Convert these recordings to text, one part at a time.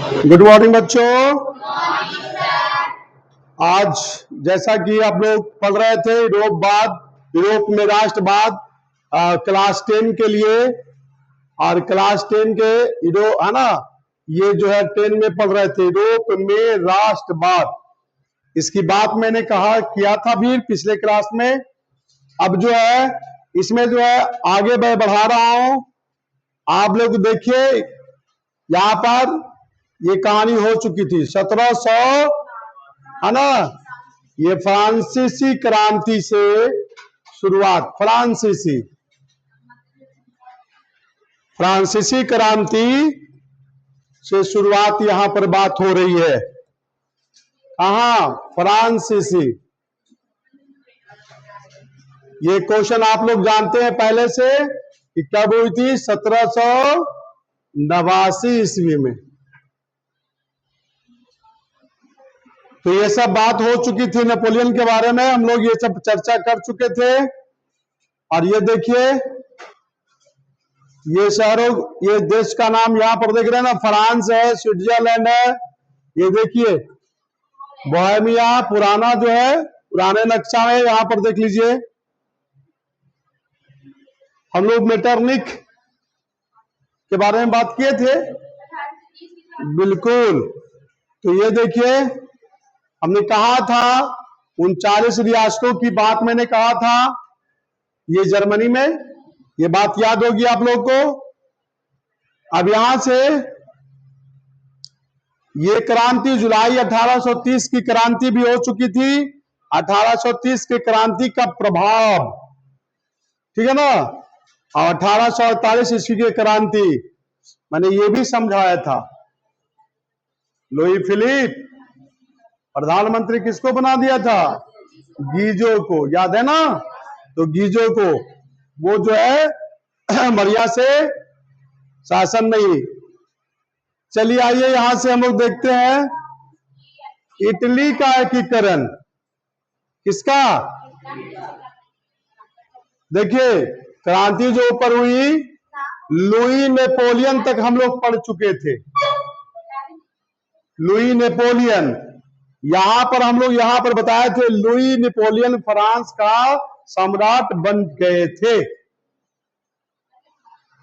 Good morning बच्चों। आज जैसा कि आप लोग पढ़ रहे थे यूरोप में राष्ट्रवाद क्लास 10 के लिए, और क्लास 10 के है ना, ये जो है 10 में पढ़ रहे थे यूरोप में राष्ट्रवाद। इसकी बात मैंने किया था भी पिछले क्लास में। अब जो है इसमें जो है आगे मैं बढ़ा रहा हूं। आप लोग देखिए यहाँ पर ये कहानी हो चुकी थी 1700, है ना। ये फ्रांसीसी क्रांति से शुरुआत, फ्रांसीसी क्रांति से शुरुआत यहां पर बात हो रही है। कहां? फ्रांसीसी। ये क्वेश्चन आप लोग जानते हैं पहले से कि कब हुई थी? 1789 ईस्वी में। तो ये सब बात हो चुकी थी नेपोलियन के बारे में, हम लोग ये सब चर्चा कर चुके थे। और ये देखिए ये शहरों, ये देश का नाम यहाँ पर देख रहे हैं ना, फ्रांस है, स्विट्जरलैंड है। ये देखिए बोहेमिया पुराना जो है, पुराने नक्शा में यहाँ पर देख लीजिए। हम लोग मेटरनिक के बारे में बात किए थे, बिल्कुल। तो ये देखिए हमने कहा था 39 रियासतों की बात मैंने कहा था, ये जर्मनी में। ये बात याद होगी आप लोग को। अब यहां से ये क्रांति जुलाई 1830 की क्रांति भी हो चुकी थी। 1830 की क्रांति का प्रभाव, ठीक है ना। और 1848 ईस्वी की क्रांति मैंने ये भी समझाया था। लुई फिलिप प्रधानमंत्री किसको बना दिया था? गीजो को, याद है ना। तो गीजो को वो जो है मरिया से शासन नहीं। चलिए आइए यहां से हम लोग देखते हैं इटली का एकीकरण। किसका? देखिए क्रांति जो ऊपर हुई, लुई नेपोलियन तक हम लोग पढ़ चुके थे। लुई नेपोलियन, यहां पर हम लोग यहाँ पर बताए थे लुई नेपोलियन फ्रांस का सम्राट बन गए थे।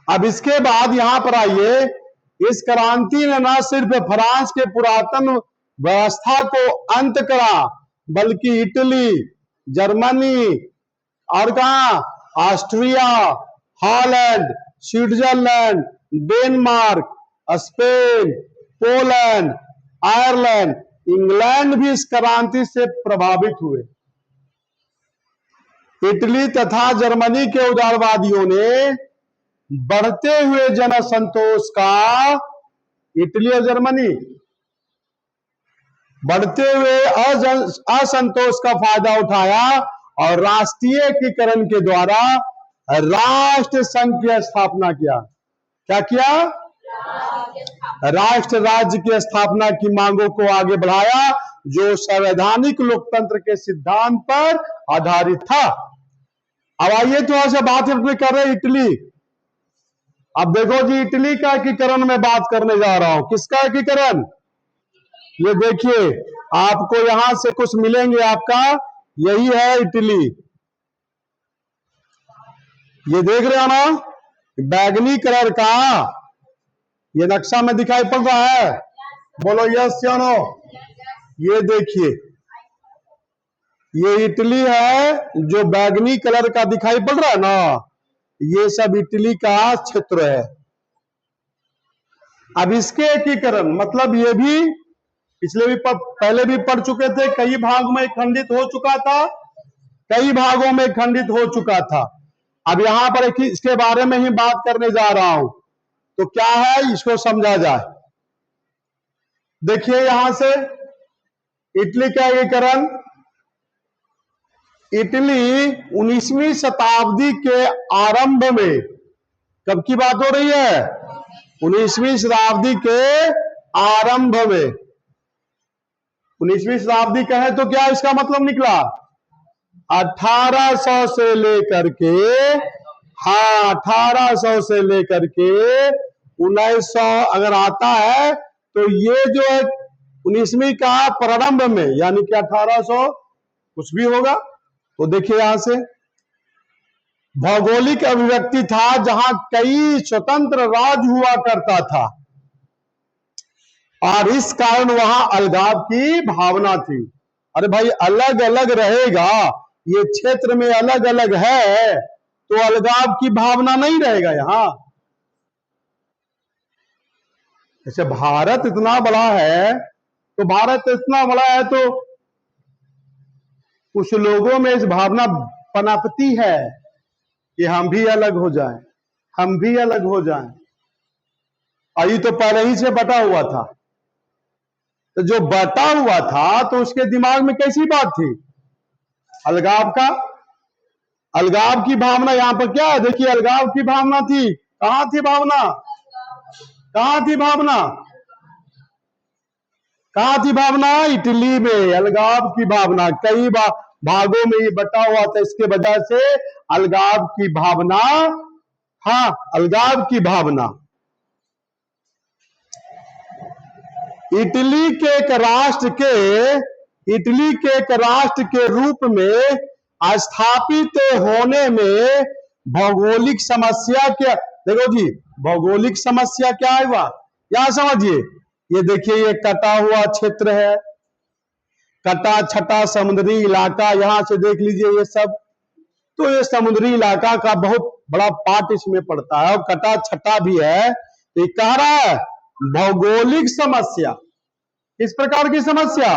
अब इसके बाद यहां पर आइए, इस क्रांति ने न सिर्फ फ्रांस के पुरातन व्यवस्था को अंत करा, बल्कि इटली, जर्मनी और कहा Austria, Holland, Switzerland, Denmark, Spain, Poland, Ireland, England भी इस क्रांति से प्रभावित हुए। इटली तथा जर्मनी के उदारवादियों ने बढ़ते हुए जनसंतोष का, इटली और जर्मनी बढ़ते हुए असंतोष का फायदा उठाया और राष्ट्रीय एकीकरण के द्वारा राष्ट्र संघ की स्थापना किया। क्या किया? राष्ट्र राज्य की स्थापना की मांगों को आगे बढ़ाया, जो संवैधानिक लोकतंत्र के सिद्धांत पर आधारित था। अब आइए थोड़ा सा बात कर रहे हैं इटली। अब देखो जी, इटली का एकीकरण में बात करने जा रहा हूं। किसका एकीकरण? ये देखिए आपको यहां से कुछ मिलेंगे, आपका यही है इटली। ये देख रहे हो ना, बैगनी कलर का ये नक्शा में दिखाई पड़ रहा है। बोलो यस या नो। ये देखिए ये इटली है, जो बैगनी कलर का दिखाई पड़ रहा है ना, ये सब इटली का क्षेत्र है। अब इसके एकीकरण मतलब ये भी पिछले भी पहले भी पढ़ चुके थे, कई भाग में खंडित हो चुका था, कई भागों में खंडित हो चुका था। अब यहां पर इसके बारे में ही बात करने जा रहा हूं। तो क्या है, इसको समझा जाए। देखिए यहां से इटली का एकीकरण, इटली 19वीं शताब्दी के आरंभ में, कब की बात हो रही है? 19वीं शताब्दी के आरंभ में। 19वीं शताब्दी कहे तो क्या इसका मतलब निकला? 1800 से लेकर के, हाँ 1800 से लेकर के 1900 अगर आता है तो ये जो है 19वीं का प्रारंभ में, यानी कि 1800 कुछ भी होगा, तो देखिए यहां से भौगोलिक अभिव्यक्ति था जहां कई स्वतंत्र राज्य हुआ करता था और इस कारण वहां अलगाव की भावना थी। अरे भाई अलग अलग रहेगा, ये क्षेत्र में अलग अलग है तो अलगाव की भावना नहीं रहेगा यहां। जैसे भारत इतना बड़ा है, तो भारत इतना बड़ा है तो कुछ लोगों में इस भावना पनपती है कि हम भी अलग हो जाएं, हम भी अलग हो जाएं। और ये तो पहले ही से बटा हुआ था, तो जो बटा हुआ था तो उसके दिमाग में कैसी बात थी? अलगाव का, अलगाव की भावना। यहां पर क्या है, देखिए अलगाव की भावना थी। कहां थी भावना? कहां थी भावना? कहां थी भावना? इटली में अलगाव की भावना। कई भागों में ये बटा हुआ था, इसके वजह से अलगाव की भावना, हाँ अलगाव की भावना। इटली के एक राष्ट्र के रूप में स्थापित होने में भौगोलिक समस्या क्या, देखो जी भौगोलिक समस्या क्या है वह, यहां समझिए। ये देखिए ये कटा हुआ क्षेत्र है, कटा छटा समुद्री इलाका, यहां से देख लीजिए ये सब, तो ये समुद्री इलाका का बहुत बड़ा पार्ट इसमें पड़ता है और कटा छटा भी है। ये कह रहा है भौगोलिक समस्या। किस प्रकार की समस्या?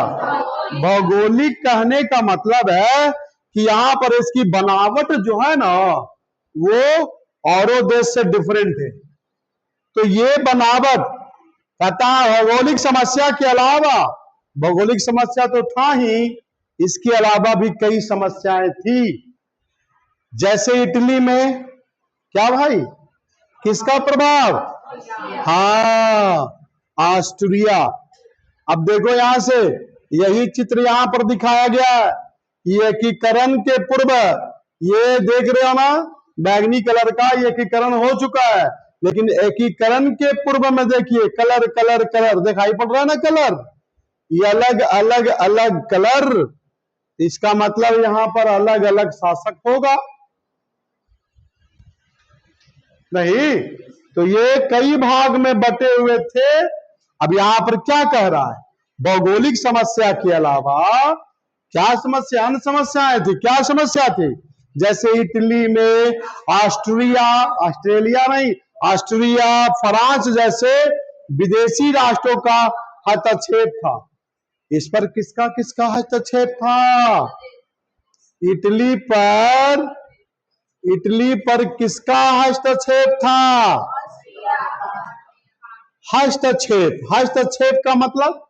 भौगोलिक कहने का मतलब है कि यहां पर इसकी बनावट जो है ना वो औरों देश से डिफरेंट है। तो ये बनावट कहता है भौगोलिक समस्या के अलावा, भौगोलिक समस्या तो था ही, इसके अलावा भी कई समस्याएं थी। जैसे इटली में क्या भाई, किसका प्रभाव? हाँ ऑस्ट्रिया। अब देखो यहां से यही चित्र यहां पर दिखाया गया है। ये एकीकरण के पूर्व, ये देख रहे हो ना बैगनी कलर का, ये एकीकरण हो चुका है, लेकिन एकीकरण के पूर्व में देखिए कलर कलर कलर दिखाई पड़ रहा है ना, कलर ये अलग अलग अलग कलर, इसका मतलब यहां पर अलग अलग शासक होगा नहीं, तो ये कई भाग में बटे हुए थे। अब यहां पर क्या कह रहा है, भौगोलिक समस्या के अलावा क्या समस्या, अन्य समस्याएं थी। क्या समस्या थी? जैसे इटली में ऑस्ट्रेलिया नहीं, ऑस्ट्रिया फ्रांस जैसे विदेशी राष्ट्रों का हस्तक्षेप था। इस पर किसका किसका हस्तक्षेप था? इटली पर किसका हस्तक्षेप था? हस्तक्षेप का मतलब,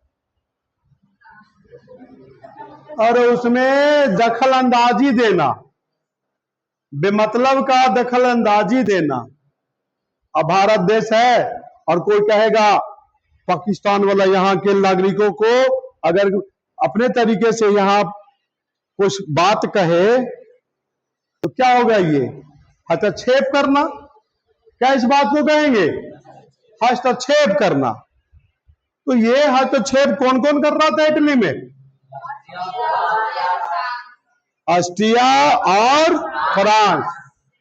और उसमें दखल अंदाजी देना, बेमतलब का दखल अंदाजी देना। अब भारत देश है और कोई कहेगा पाकिस्तान वाला यहाँ के नागरिकों को अगर अपने तरीके से यहाँ कुछ बात कहे तो क्या होगा? ये हस्तक्षेप करना। क्या इस बात को कहेंगे? हस्तक्षेप करना। तो ये हस्तक्षेप कौन कौन कर रहा था इटली में? ऑस्ट्रिया और फ्रांस,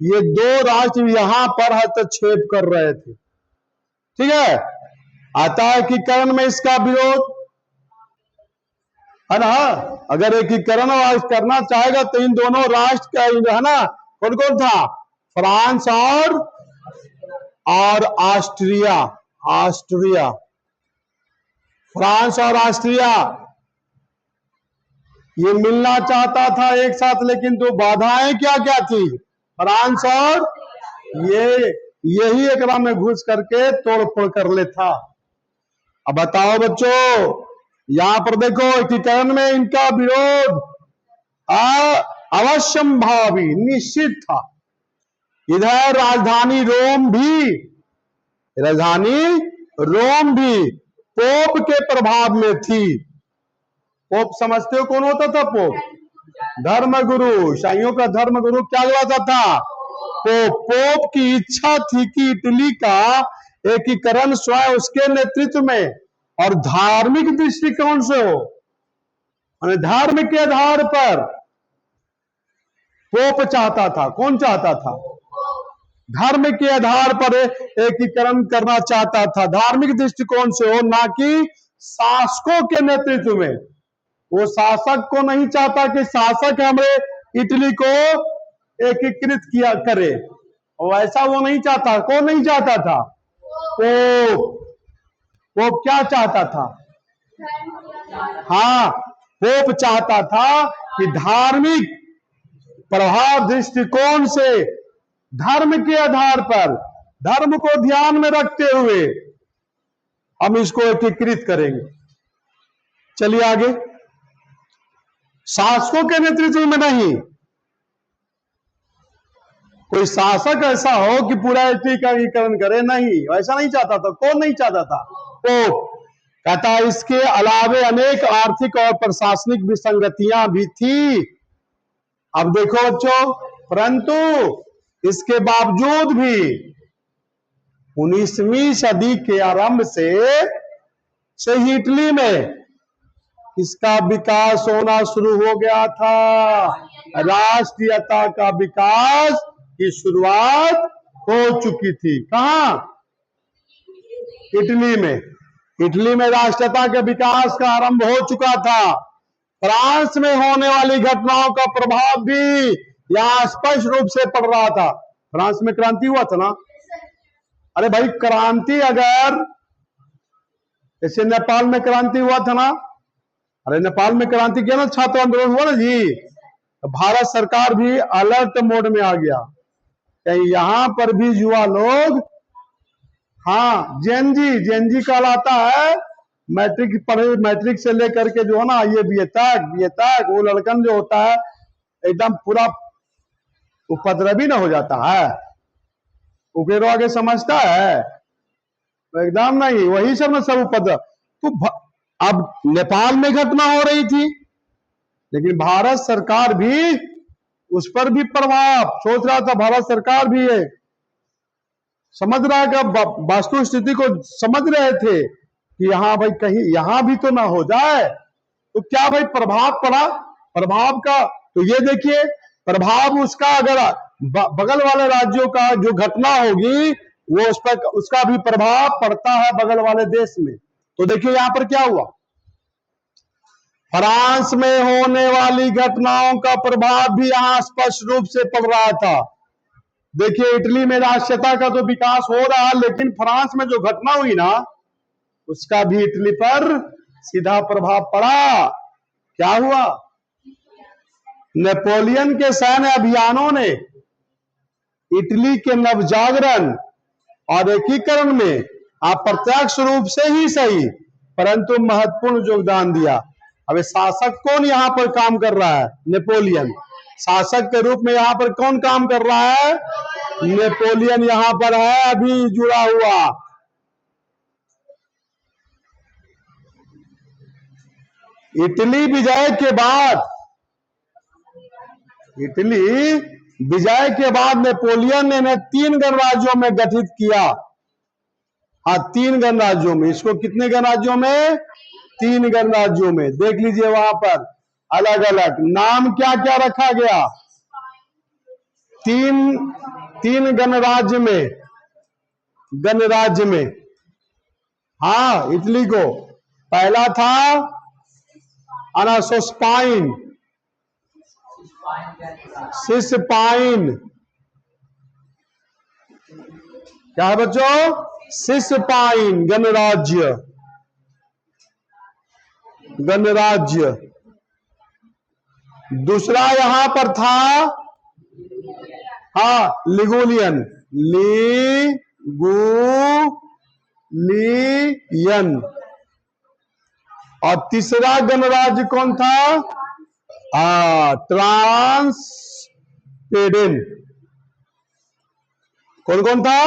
ये दो राष्ट्र यहां पर हस्तक्षेप कर रहे थे। ठीक है, आता है एकीकरण में इसका विरोध है ना। अगर एकीकरण करना चाहेगा तो इन दोनों राष्ट्र का है ना, कौन कौन था? फ्रांस और ऑस्ट्रिया, फ्रांस और ऑस्ट्रिया ये मिलना चाहता था एक साथ, लेकिन तो बाधाएं क्या क्या थी? फ्रांस और यही एक में घुस करके तोड़ फोड़ कर ले था। अब बताओ बच्चों, यहां पर देखो एकीकरण में इनका विरोध अवश्यंभावी निश्चित था। इधर राजधानी रोम भी पोप के प्रभाव में थी। पोप समझते हो कौन होता था? पोप धर्मगुरु, ईसाइयों का धर्मगुरु क्या कहलाता था? पोप की इच्छा थी कि इटली का एकीकरण स्वयं उसके नेतृत्व में और धार्मिक दृष्टिकोण से हो, धर्म के आधार पर पोप चाहता था। कौन चाहता था? धर्म के आधार पर एकीकरण करना चाहता था, धार्मिक दृष्टिकोण से हो, ना कि शासकों के नेतृत्व में। वो शासक को नहीं चाहता कि शासक हमारे इटली को एकीकृत किया करे, वैसा वो नहीं चाहता। कौन नहीं चाहता था? पोप। पोप क्या चाहता था? हाँ, पोप चाहता था कि धार्मिक प्रभाव दृष्टिकोण से, धर्म के आधार पर, धर्म को ध्यान में रखते हुए हम इसको एकीकृत करेंगे। चलिए आगे। शासकों के नेतृत्व में नहीं, कोई शासक ऐसा हो कि पूरा एकीकरण करे, नहीं, ऐसा नहीं चाहता था। कौन नहीं चाहता था? पोप। कहता इसके अलावे अनेक आर्थिक और प्रशासनिक विसंगतियां भी थी। अब देखो बच्चों, परंतु इसके बावजूद भी 19वीं सदी के आरंभ से ही इटली में इसका विकास होना शुरू हो गया था। राष्ट्रीयता का विकास की शुरुआत हो चुकी थी। कहां? इटली में। इटली में राष्ट्रीयता के विकास का आरंभ हो चुका था। फ्रांस में होने वाली घटनाओं का प्रभाव भी यहां स्पष्ट रूप से पड़ रहा था। फ्रांस में क्रांति हुआ था ना? अरे भाई, क्रांति अगर जैसे नेपाल में क्रांति हुआ था ना, अरे नेपाल में क्रांति किया ना, छात्र आंदोलन हुआ ना जी, तो भारत सरकार भी अलर्ट मोड में आ गया। कहीं यहां पर भी युवा लोग, हाँ, जेनजी कहलाता है, मैट्रिक पढ़े, मैट्रिक से लेकर के जो है ना ये बीए तक वो लड़कन जो होता है एकदम पूरा उपद्रवी ना हो जाता है, उकेरो आगे समझता है, तो एकदम नहीं, वही सब ना सब उपद्रव। तो अब नेपाल में घटना हो रही थी, लेकिन भारत सरकार भी उस पर भी प्रभाव सोच रहा था। भारत सरकार भी है समझ रहा का वास्तु स्थिति को समझ रहे थे कि यहां भाई कहीं यहां भी तो ना हो जाए। तो क्या भाई प्रभाव पड़ा? प्रभाव का तो ये देखिए, प्रभाव उसका अगर बगल वाले राज्यों का जो घटना होगी वो उस पर उसका भी प्रभाव पड़ता है बगल वाले देश में। तो देखिए यहां पर क्या हुआ, फ्रांस में होने वाली घटनाओं का प्रभाव भी यहां स्पष्ट रूप से पड़ रहा था। देखिए इटली में राष्ट्रीयता का तो विकास हो रहा है, लेकिन फ्रांस में जो घटना हुई ना उसका भी इटली पर सीधा प्रभाव पड़ा। क्या हुआ? नेपोलियन के सैन्य अभियानों ने इटली के नवजागरण और एकीकरण में अप्रत्यक्ष रूप से ही सही परंतु महत्वपूर्ण योगदान दिया। अब शासक कौन यहां पर काम कर रहा है? नेपोलियन। शासक के रूप में यहां पर कौन काम कर रहा है? नेपोलियन यहां पर है अभी जुड़ा हुआ। इटली विजय के बाद नेपोलियन ने इन्हें 3 गणराज्यों में गठित किया। हाँ, 3 गणराज्यों में। इसको कितने गणराज्यों में? 3 गणराज्यों में। देख लीजिए वहां पर अलग अलग नाम क्या क्या रखा गया। 3 गणराज्य में हाँ, इटली को पहला था अनासोस्पाइन, सिसपाइन। क्या है बच्चों? सिसपाइन गणराज्य। दूसरा यहां पर था हाँ लिगुलियन। और तीसरा गणराज्य कौन था? ट्रांसपेडेन। कौन कौन था?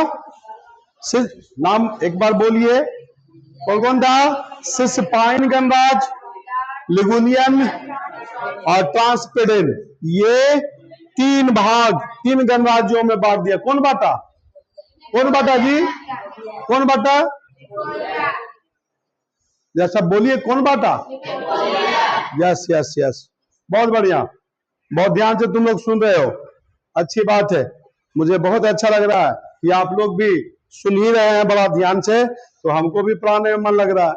नाम एक बार बोलिए, कौन कौन था? सिसपाइन गणराज्य, लिगुलियन और ट्रांसपेडेन। ये 3 भाग 3 गणराज्यों में बांट दिया। कौन बांटा? कौन बांटा जी? कौन बांटा? जैसा बोलिए, कौन बांटा? यस यस यस, बहुत बढ़िया, बहुत ध्यान से तुम लोग सुन रहे हो, अच्छी बात है। मुझे बहुत अच्छा लग रहा है कि आप लोग भी सुन ही रहे हैं बड़ा ध्यान से, तो हमको भी पढ़ाने में मन लग रहा है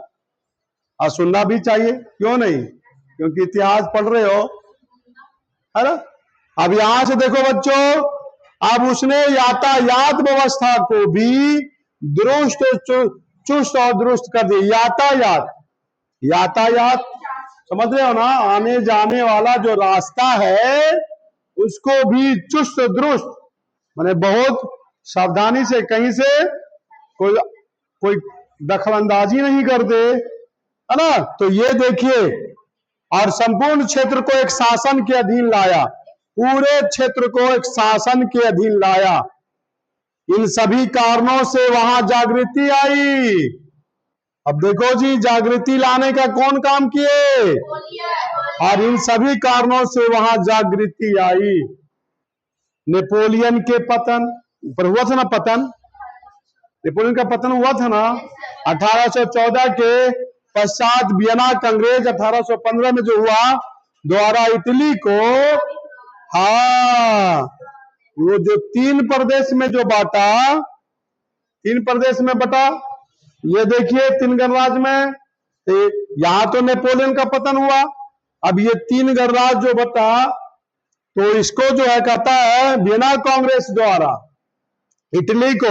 और सुनना भी चाहिए, क्यों नहीं? क्योंकि इतिहास पढ़ रहे हो, है ना? अब यहां से देखो बच्चों, अब उसने यातायात व्यवस्था को भी दुरुस्त, चुस्त और दुरुस्त कर दिया। यातायात, यातायात समझ रहे हो ना? आने जाने वाला जो रास्ता है उसको भी चुस्त दुरुस्त, माने बहुत सावधानी से, कहीं से कोई कोई दखलंदाजी नहीं करते, है ना? तो ये देखिए, और संपूर्ण क्षेत्र को एक शासन के अधीन लाया, पूरे क्षेत्र को एक शासन के अधीन लाया। इन सभी कारणों से वहां जागृति आई। अब देखो जी, जागृति लाने का कौन काम किए? और इन सभी कारणों से वहां जागृति आई। नेपोलियन के पतन पर हुआ था ना, पतन, नेपोलियन का पतन हुआ था ना 1814 के पश्चात। वियना कांग्रेस 1815 में जो हुआ, द्वारा इटली को, हाँ, वो जो 3 प्रदेश में जो बांटा, 3 प्रदेश में बटा, ये देखिए 3 गणराज्य में, यहां तो नेपोलियन का पतन हुआ। अब ये 3 गणराज्य जो बटा, तो इसको जो है कहता है वियना कांग्रेस द्वारा इटली को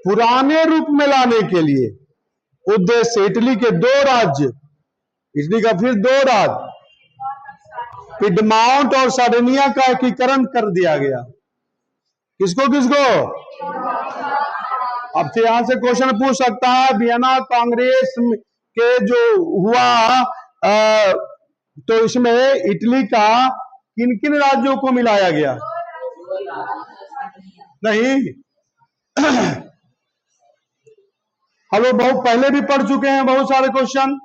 पुराने रूप में लाने के लिए उद्देश्य इटली के 2 राज्य, इटली का फिर 2 राज्य, पिडमाउंट और सार्डिनिया का एकीकरण कर दिया गया। किसको किसको? अब से यहां से क्वेश्चन पूछ सकता है, वियना कांग्रेस के जो हुआ, तो इसमें इटली का किन किन राज्यों को मिलाया गया? नहीं, हम लोग बहुत पहले भी पढ़ चुके हैं बहुत सारे क्वेश्चन।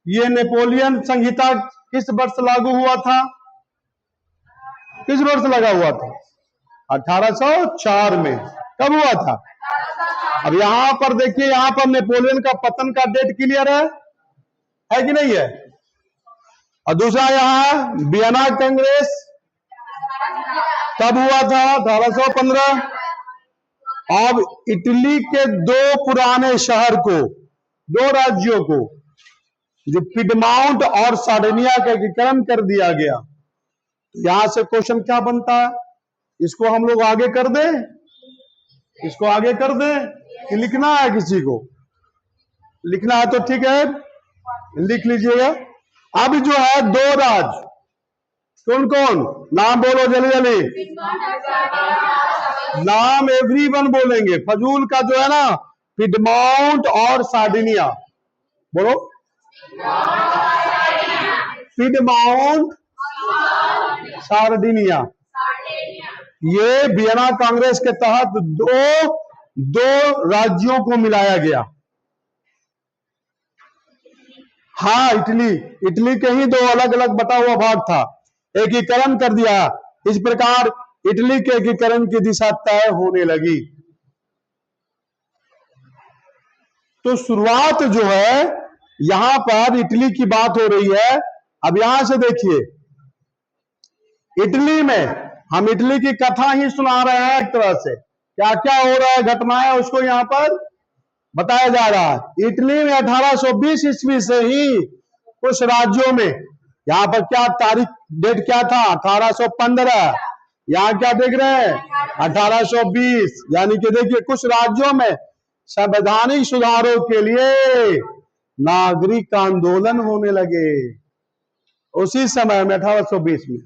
ये नेपोलियन संहिता किस वर्ष लागू हुआ था? किस वर्ष लगा हुआ था? 1804 में। कब हुआ था? अब यहां पर देखिए, यहां पर नेपोलियन का पतन का डेट क्लियर है कि नहीं है? और दूसरा यहां वियना कांग्रेस कब हुआ था? 1815। अब इटली के 2 पुराने शहर को, 2 राज्यों को, जो पिडमाउंट और सार्डिनिया का एकीकरण कर दिया गया। यहां से क्वेश्चन क्या बनता है? इसको हम लोग आगे कर दें, इसको आगे कर दें कि लिखना है? किसी को लिखना है तो ठीक है, लिख लीजिएगा। अब जो है 2 राज्य, कौन कौन? नाम बोलो जल्दी जल्दी, नाम एवरीवन बोलेंगे, फजूल का जो है ना, पिडमाउंट और सार्डिनिया बोलो। पिडमाउंट, सार्डिनिया, ये वियना कांग्रेस के तहत दो राज्यों को मिलाया गया। हाँ, इटली के ही 2 अलग अलग बटा हुआ भाग था, एकीकरण कर दिया। इस प्रकार इटली के एकीकरण की दिशा तय होने लगी। तो शुरुआत जो है, यहां पर इटली की बात हो रही है। अब यहां से देखिए, इटली में हम इटली की कथा ही सुना रहे हैं, एक तरह से क्या क्या हो रहा है, घटनाएं, उसको यहां पर बताया जा रहा है। इटली में 1820 ईस्वी से ही कुछ राज्यों में, यहां पर क्या तारीख, डेट क्या था? 1815। यहां क्या देख रहे हैं? 1820। यानी कि देखिए, कुछ राज्यों में संवैधानिक सुधारों के लिए नागरिक आंदोलन होने लगे उसी समय में, 1820 में।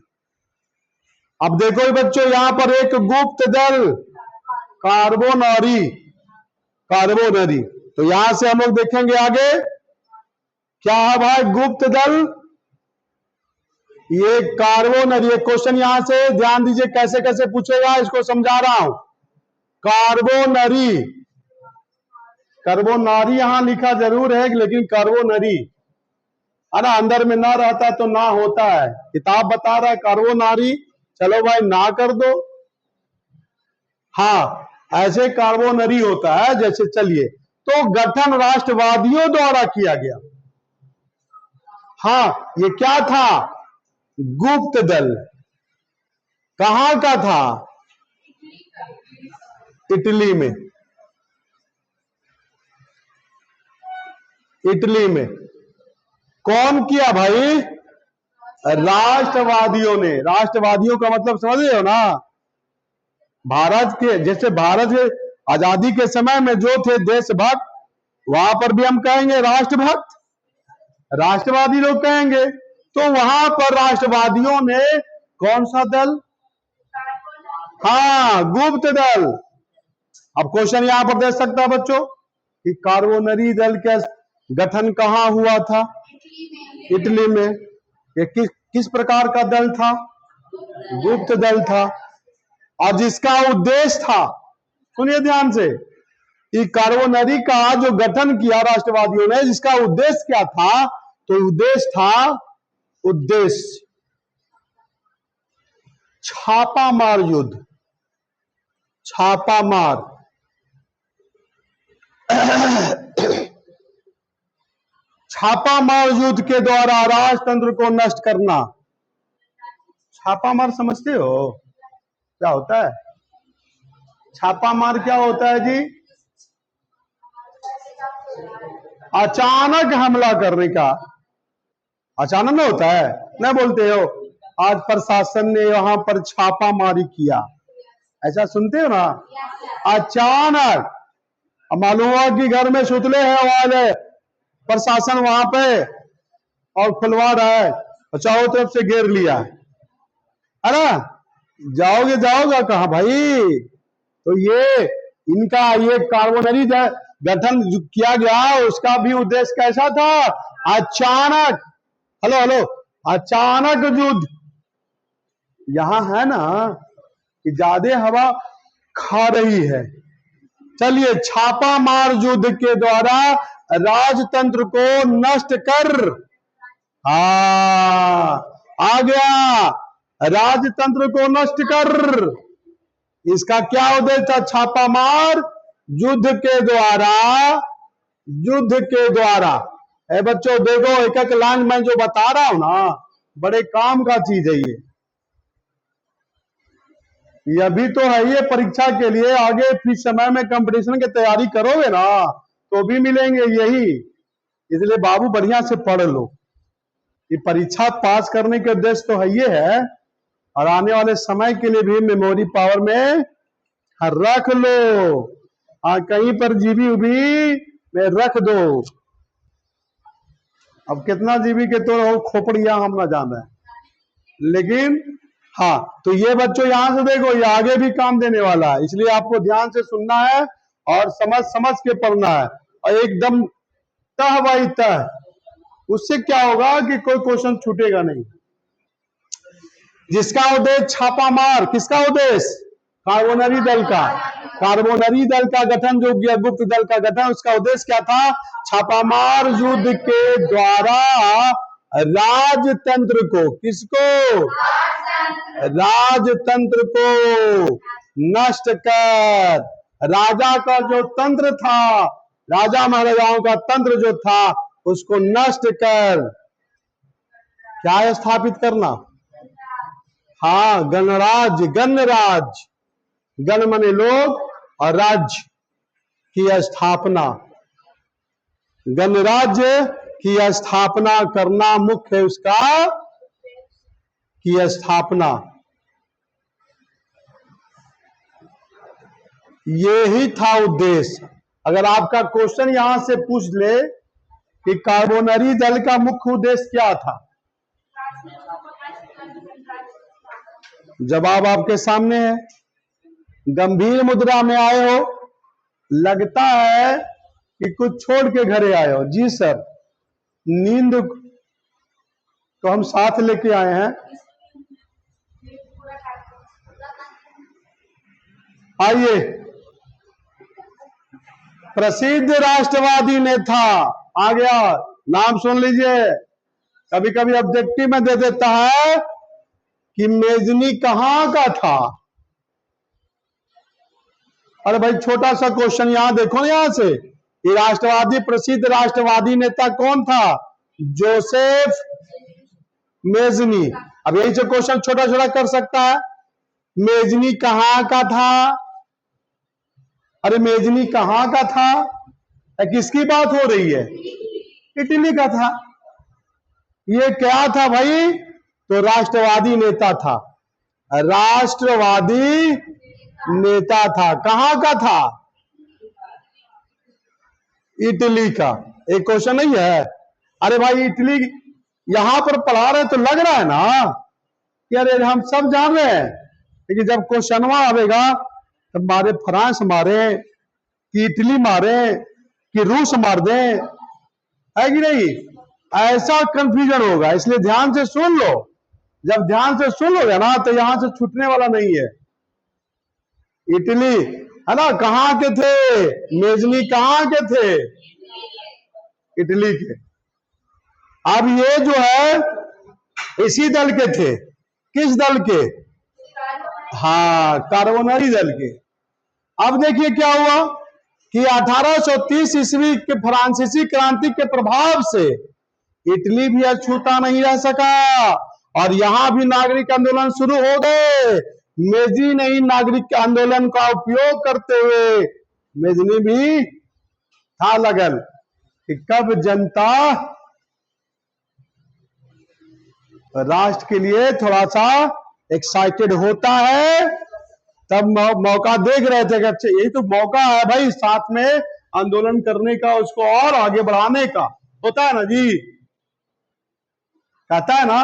अब देखो बच्चों, यहां पर एक गुप्त दल, कार्बोनरी, तो यहां से हम लोग देखेंगे आगे क्या है भाई, गुप्त दल, ये कार्बोनरी। एक क्वेश्चन यहां से ध्यान दीजिए, कैसे कैसे पूछेगा, इसको समझा रहा हूं। कार्बोनरी, कार्बोनारी यहां लिखा जरूर है, लेकिन कार्बोनरी है ना, अंदर में ना रहता तो ना होता है। किताब बता रहा है कार्बोनारी, चलो भाई ना कर दो। हाँ, ऐसे कार्बोनरी होता है जैसे। चलिए, तो गठन राष्ट्रवादियों द्वारा किया गया, हाँ, ये क्या था? गुप्त दल। कहां का था? इटली में। इटली में। कौन किया भाई? राष्ट्रवादियों ने। राष्ट्रवादियों का मतलब समझ रहे हो ना? भारत के, जैसे भारत के आजादी के समय में जो थे देशभक्त, वहां पर भी हम कहेंगे राष्ट्रभक्त, राष्ट्रवादी लोग कहेंगे। तो वहां पर राष्ट्रवादियों ने कौन सा दल? हाँ, गुप्त दल। अब क्वेश्चन यहां पर दे सकता है बच्चों कि कार्बोनरी दल का गठन कहां हुआ था? इटली में। ये किस प्रकार का दल था? गुप्त दल था। और जिसका उद्देश्य था, सुनिए ध्यान से, कि कार्बोनरी का जो गठन किया राष्ट्रवादियों ने, जिसका उद्देश्य क्या था? तो उद्देश्य था, उद्देश्य छापामार युद्ध। छापामार। छापामार युद्ध के द्वारा राजतंत्र को नष्ट करना। छापामार समझते हो क्या होता है? छापामार क्या होता है जी? अचानक हमला करने का। अचानक में होता है, नहीं बोलते हो आज प्रशासन ने वहां पर छापामारी किया, ऐसा सुनते हो ना? अचानक मालूम हुआ कि घर में सुतले हैं वाले, प्रशासन वहां पे और खुलवा रहा है और चारों तरफ से घेर लिया है ना? जाओगे जाओगा कहां भाई? तो ये इनका ये कार्बोनरी गठन किया गया, उसका भी उद्देश्य कैसा था? अचानक, हेलो हेलो, अचानक युद्ध। यहां है ना कि ज्यादा हवा खा रही है। चलिए, छापामार युद्ध के द्वारा राजतंत्र को नष्ट कर, आ गया, राजतंत्र को नष्ट कर। इसका क्या उद्देश्य था? छापामार युद्ध के द्वारा। युद्ध के द्वारा। बच्चों देखो, एक एक लाइन मैं जो बता रहा हूं ना, बड़े काम का चीज है ये भी तो है ये परीक्षा के लिए। आगे फिर समय में कंपटीशन की तैयारी करोगे ना तो भी मिलेंगे यही। इसलिए बाबू बढ़िया से पढ़ लो। ये परीक्षा पास करने के उद्देश्य तो है ये है, और आने वाले समय के लिए भी मेमोरी पावर में रख लो। कहीं पर जीबी उबी में रख दो। अब कितना जीबी के तो खोपड़िया हम ना जाना है, लेकिन हाँ, तो ये बच्चों यहां से देखो, ये आगे भी काम देने वाला है, इसलिए आपको ध्यान से सुनना है और समझ समझ के पढ़ना है, और एकदम तह बाई तह। उससे क्या होगा कि कोई क्वेश्चन छूटेगा नहीं। जिसका उद्देश्य छापामार, किसका उद्देश्य? कार्बोनरी दल का। कार्बोनरी दल का गठन जो किया, गुप्त दल का गठन, उसका उद्देश्य क्या था? छापामार युद्ध के द्वारा राजतंत्र को, किसको? राजतंत्र को नष्ट कर। राजा का जो तंत्र था, राजा महाराजाओं का तंत्र जो था, उसको नष्ट कर। क्या स्थापित करना? हाँ, गणराज्य। गणराज्य, गण माने लोग और राज्य की स्थापना। गणराज्य की स्थापना करना मुख्य उसका की स्थापना। ये ही था उद्देश्य। अगर आपका क्वेश्चन यहां से पूछ ले कि कार्बोनरी दल का मुख्य उद्देश्य क्या था, जवाब आपके सामने है। गंभीर मुद्रा में आए हो, लगता है कि कुछ छोड़ के घरे आए हो। जी सर, नींद तो हम साथ लेके आए हैं। आइए, प्रसिद्ध राष्ट्रवादी नेता आ गया, नाम सुन लीजिए। कभी कभी ऑब्जेक्टिव में दे देता है कि मेजनी कहां का था। अरे भाई, छोटा सा क्वेश्चन यहां देखो, यहां से, ये राष्ट्रवादी, प्रसिद्ध राष्ट्रवादी नेता कौन था? Joseph Mazzini. अब यही से क्वेश्चन छोटा छोटा कर सकता है। मेजनी कहां का था? अरे मेजनी कहां का था? किसकी बात हो रही है? इटली का था। ये क्या था भाई? तो राष्ट्रवादी नेता था। राष्ट्रवादी नेता था। कहां का था? इटली का। एक क्वेश्चन नहीं है? अरे भाई इटली यहां पर पढ़ा रहे तो लग रहा है ना कि अरे हम सब जान रहे हैं, लेकिन जब क्वेश्चन आवेगा तो मारे फ्रांस मारे कि इटली मारे कि रूस मार दे, है कि नहीं? ऐसा कंफ्यूजन होगा। इसलिए ध्यान से सुन लो। जब ध्यान से सुन लोगे ना तो यहां से छूटने वाला नहीं है। इटली है ना? कहां के थे? मेजनी कहां के थे? इटली के। अब ये जो है इसी दल के थे। किस दल के? हाँ, कार्बोनरी दल के। अब देखिए क्या हुआ कि 1830 ईस्वी के फ्रांसीसी क्रांति के प्रभाव से इटली भी अछूता नहीं रह सका और यहां भी नागरिक आंदोलन शुरू हो गए। मेजनी ने नागरिक आंदोलन का उपयोग करते हुए मेजनी भी था लगल कि कब जनता राष्ट्र के लिए थोड़ा सा एक्साइटेड होता है तब मौका देख रहे थे कि अच्छा यही तो मौका है भाई साथ में आंदोलन करने का, उसको और आगे बढ़ाने का। होता है ना जी, कहता है ना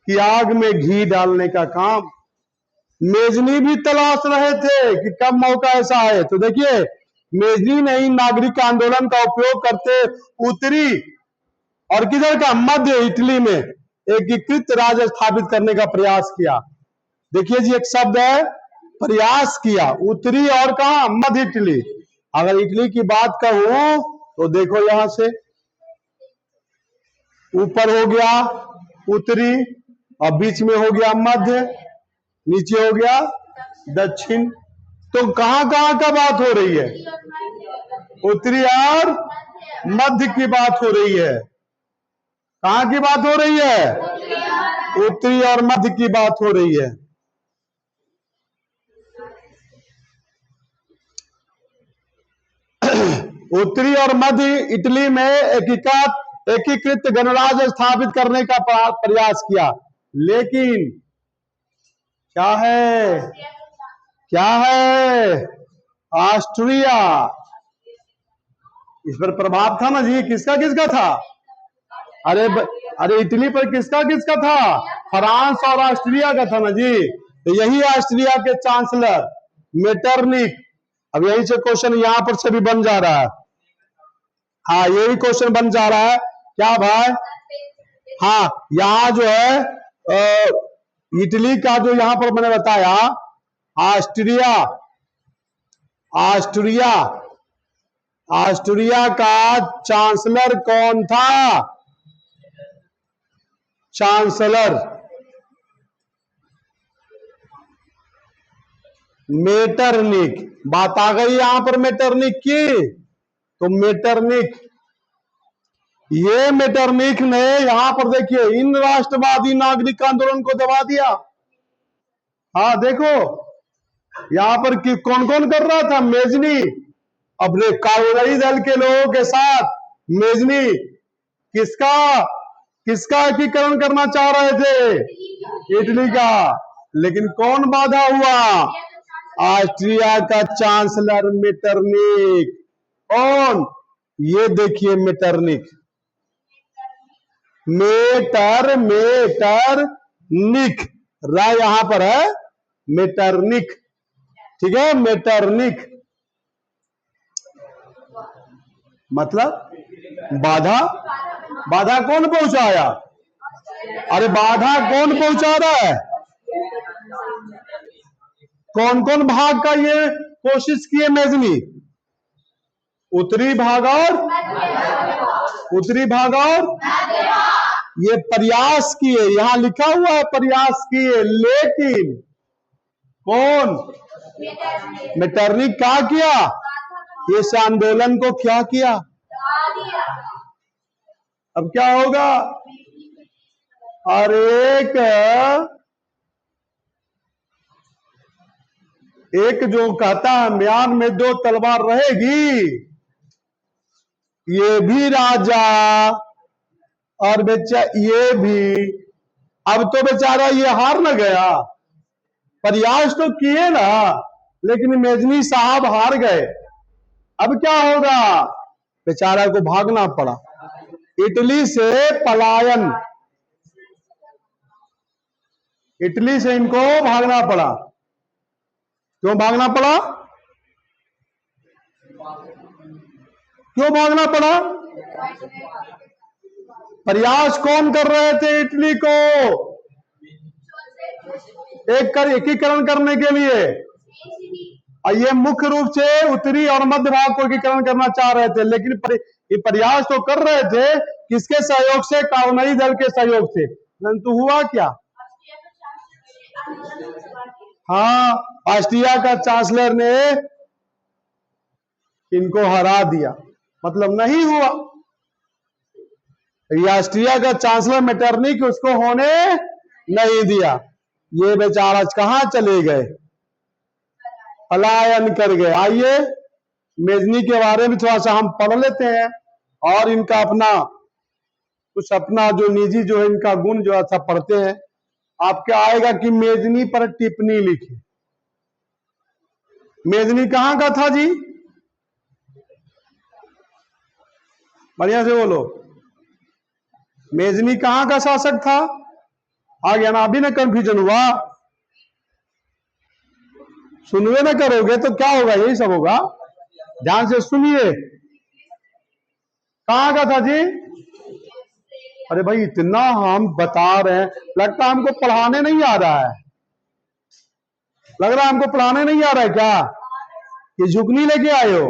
कि आग में घी डालने का काम। मेजनी भी तलाश रहे थे कि कब मौका ऐसा है। तो देखिए मेजनी ने ही नागरिक आंदोलन का उपयोग करते उत्तरी और किधर का मध्य इटली में एकीकृत राज्य स्थापित करने का प्रयास किया। देखिए जी एक शब्द है प्रयास किया। उत्तरी और कहा? मध्य इटली। अगर इटली की बात कहूं तो देखो यहां से ऊपर हो गया उत्तरी और बीच में हो गया मध्य, नीचे हो गया दक्षिण। तो कहां कहां का बात हो रही है? उत्तरी और मध्य की बात हो रही है। कहां की बात हो रही है? उत्तरी और मध्य की बात हो रही है। उत्तरी और मध्य इटली में एकीकृत गणराज्य स्थापित करने का प्रयास किया, लेकिन क्या है? क्या है? ऑस्ट्रिया। इस पर प्रभाव था ना जी। किसका किसका था? अरे इटली पर किसका किसका था? फ्रांस और ऑस्ट्रिया का था ना जी। तो यही ऑस्ट्रिया के चांसलर मेटरनिक। अब यही से क्वेश्चन यहां पर से भी बन जा रहा है। हाँ यही क्वेश्चन बन जा रहा है। क्या भाई? हाँ यहाँ जो है इटली का जो यहां पर मैंने बताया ऑस्ट्रिया, ऑस्ट्रिया ऑस्ट्रिया का चांसलर कौन था? Chancellor Metternich. बात आ गई यहां पर मेटरनिक की। तो मेटरनिक, ये मेटरनिक ने यहां पर देखिए इन राष्ट्रवादी नागरिक आंदोलन को दबा दिया। हाँ देखो यहां पर कौन कौन कर रहा था? मेजनी अपने कार्बोनरी दल के लोगों के साथ। मेजनी किसका किसका एकीकरण करना चाह रहे थे? इटली का। लेकिन कौन बाधा हुआ? ऑस्ट्रिया का चांसलर मेटरनिक। कौन? ये देखिए मेटरनिक। मेटरनिक रा यहां पर है मेटरनिक। ठीक है, मेटरनिक मतलब बाधा। बाधा कौन पहुंचाया? अरे बाधा कौन पहुंचा रहा है? कौन कौन भाग का ये कोशिश किए मेजनी? उत्तरी भाग और उत्तरी भाग और ये प्रयास किए। यहां लिखा हुआ है प्रयास किए, लेकिन कौन? मेटरनिक क्या किया? इस आंदोलन को क्या किया? अब क्या होगा? और एक जो कहता है म्यान में 2 तलवार रहेगी, ये भी राजा और ये भी। अब तो बेचारा ये हार न गया, प्रयास तो किए ना, लेकिन मेजनी साहब हार गए। अब क्या होगा? बेचारा को भागना पड़ा, इटली से पलायन, इटली से इनको भागना पड़ा। क्यों भागना पड़ा? क्यों भागना पड़ा? प्रयास कौन कर रहे थे इटली को एकीकरण करने के लिए? और ये मुख्य रूप से उत्तरी और मध्य भाग को एकीकरण करना चाह रहे थे, लेकिन ये प्रयास तो कर रहे थे किसके सहयोग से? कार्बोनरी दल के सहयोग से। परंतु हुआ क्या? हाँ, ऑस्ट्रिया का चांसलर ने इनको हरा दिया, मतलब नहीं हुआ। ऑस्ट्रिया का चांसलर मेटरनिक उसको होने नहीं दिया। ये बेचारा कहां चले गए? पलायन कर गए। आइए मेजनी के बारे में थोड़ा सा हम पढ़ लेते हैं, और इनका अपना कुछ अपना जो निजी जो है इनका गुण जो अच्छा पढ़ते हैं। आपके आएगा कि मेजनी पर टिप्पणी लिखी। मेजनी कहां का था जी? बढ़िया से बोलो, मेजनी कहां का शासक था? आ गया ना? अभी ना कंफ्यूजन हुआ? सुनवे ना करोगे तो क्या होगा? यही सब होगा। ध्यान से सुनिए। कहां का था जी? अरे भाई इतना हम बता रहे हैं, लगता है हमको पढ़ाने नहीं आ रहा है। लग रहा है हमको पढ़ाने नहीं आ रहा है क्या? ये झुकनी लेके आए हो?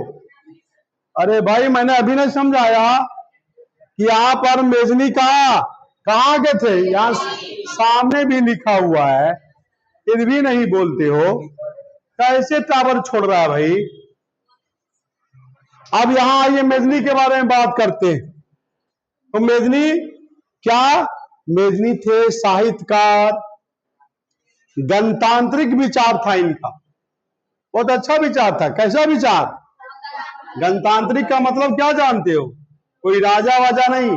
अरे भाई मैंने अभी नहीं समझाया कि यहाँ पर मेजनी कहाँ के थे? यहाँ सामने भी लिखा हुआ है, फिर भी नहीं बोलते हो। कैसे टावर छोड़ रहा है भाई? अब यहां आइए मेजनी के बारे में बात करते हैं। तो मेजनी क्या? मेजनी थे साहित्यकार, गणतांत्रिक विचार था इनका, बहुत अच्छा विचार था। कैसा विचार? गणतांत्रिक का मतलब क्या जानते हो? कोई राजा वाजा नहीं,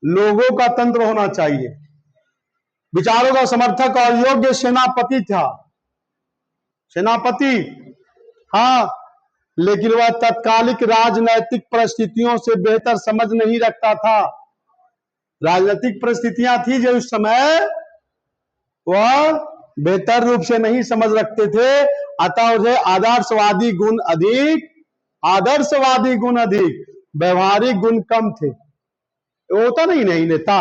लोगों का तंत्र होना चाहिए। विचारों का समर्थक और योग्य सेनापति था। सेनापति, हाँ, लेकिन वह तत्कालिक राजनैतिक परिस्थितियों से बेहतर समझ नहीं रखता था। राजनीतिक परिस्थितियां थी जो उस समय वह बेहतर रूप से नहीं समझ रखते थे, अतः उसे आदर्शवादी गुण अधिक, व्यवहारिक गुण कम थे। वो होता नहीं नेता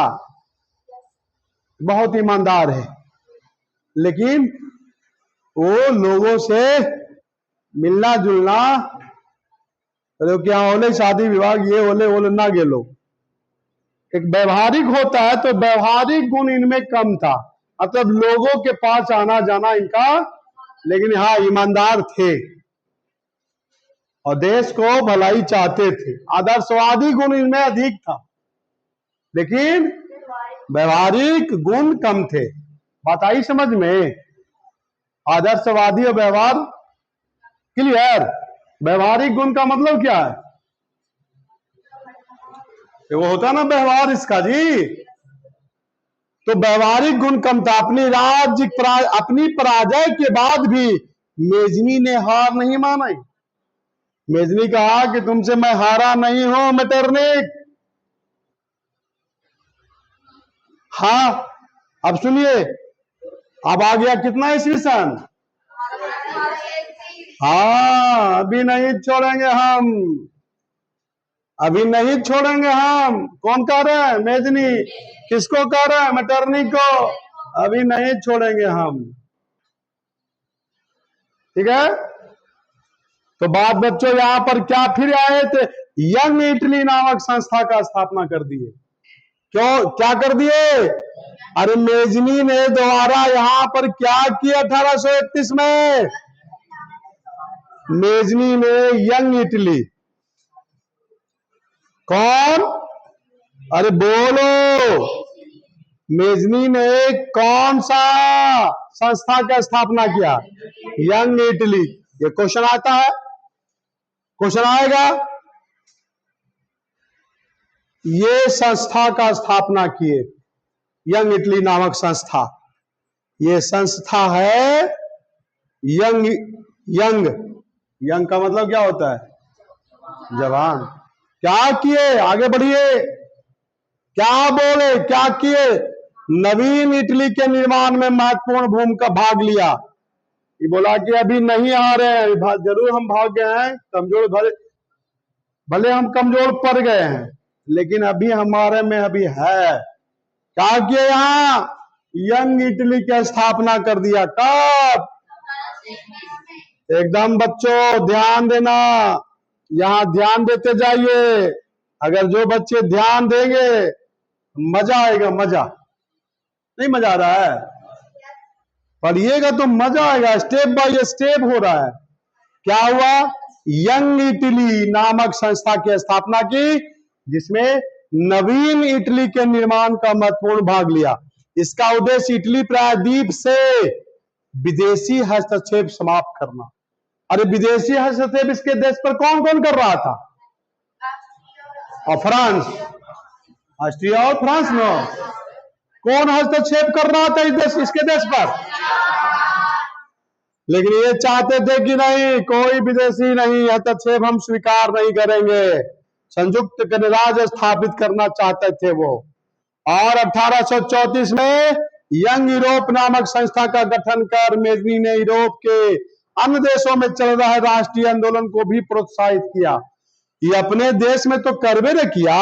बहुत ईमानदार है, लेकिन वो लोगों से मिलना जुलना, क्या होले शादी विवाह ये होले ना गेलो, एक व्यवहारिक होता है, तो व्यवहारिक गुण इनमें कम था। मतलब लोगों के पास आना जाना इनका, लेकिन हाँ ईमानदार थे और देश को भलाई चाहते थे। आदर्शवादी गुण इनमें अधिक था, लेकिन व्यवहारिक गुण कम थे। बात आई समझ में? आदर्शवादी और व्यवहार क्लियर? व्यवहारिक गुण का मतलब क्या है? वो होता ना व्यवहार इसका जी। तो व्यवहारिक गुण कम था। अपनी पराजय के बाद भी मेजनी ने हार नहीं मानी। मेजनी कहा कि तुमसे मैं हारा नहीं हूं मेटरनिक। हाँ, अब सुनिए, अब आ गया कितना ईस्वी सन? हाँ, अभी नहीं छोड़ेंगे हम, अभी नहीं छोड़ेंगे हम। कौन कह रहे हैं? मेजनी। किसको कह रहे हैं? मेटरनिक को। अभी नहीं छोड़ेंगे हम, ठीक है? तो बात बच्चों यहां पर क्या फिर आए थे? यंग इटली नामक संस्था का स्थापना कर दिए। क्यों? क्या कर दिए? अरे मेजनी ने दोबारा यहां पर क्या किया? 1831 में मेजनी ने यंग इटली, कौन? अरे बोलो, मेजनी ने कौन सा संस्था का स्थापना किया? Young Italy. ये क्वेश्चन आता है, क्वेश्चन आएगा। ये संस्था का स्थापना किए, यंग इटली नामक संस्था। ये संस्था है यंग। यंग यंग का मतलब क्या होता है? जवान। क्या किए? आगे बढ़िए, क्या बोले, क्या किए? नवीन इटली के निर्माण में महत्वपूर्ण भूमिका भाग लिया। ये बोला कि अभी नहीं आ रहे हैं, जरूर हम भाग गए हैं, कमजोर, भले हम कमजोर पड़ गए हैं, लेकिन अभी हमारे में अभी है। क्या किया? यहाँ यंग इटली की स्थापना कर दिया। कब? एकदम बच्चों ध्यान देना, यहाँ ध्यान देते जाइए। अगर जो बच्चे ध्यान देंगे मजा आएगा। मजा नहीं, मजा आ रहा है? पढ़िएगा तो मजा आएगा। स्टेप बाय स्टेप हो रहा है। क्या हुआ? यंग इटली नामक संस्था की स्थापना की, जिसमें नवीन इटली के निर्माण का महत्वपूर्ण भाग लिया। इसका उद्देश्य इटली प्रायद्वीप से विदेशी हस्तक्षेप समाप्त करना। अरे विदेशी हस्तक्षेप इसके देश पर कौन कौन कर रहा था? और फ्रांस, ऑस्ट्रिया और फ्रांस में कौन हस्तक्षेप कर रहा था इस देश, इसके देश पर? लेकिन ये चाहते थे कि नहीं, कोई विदेशी नहीं, हस्तक्षेप हम स्वीकार नहीं करेंगे। संयुक्त गणराज्य स्थापित करना चाहते थे वो। और 1834 में यंग यूरोप नामक संस्था का गठन कर मेजनी ने यूरोप के अन्य देशों में चल रहे राष्ट्रीय आंदोलन को भी प्रोत्साहित किया। ये अपने देश में तो करवे न किया,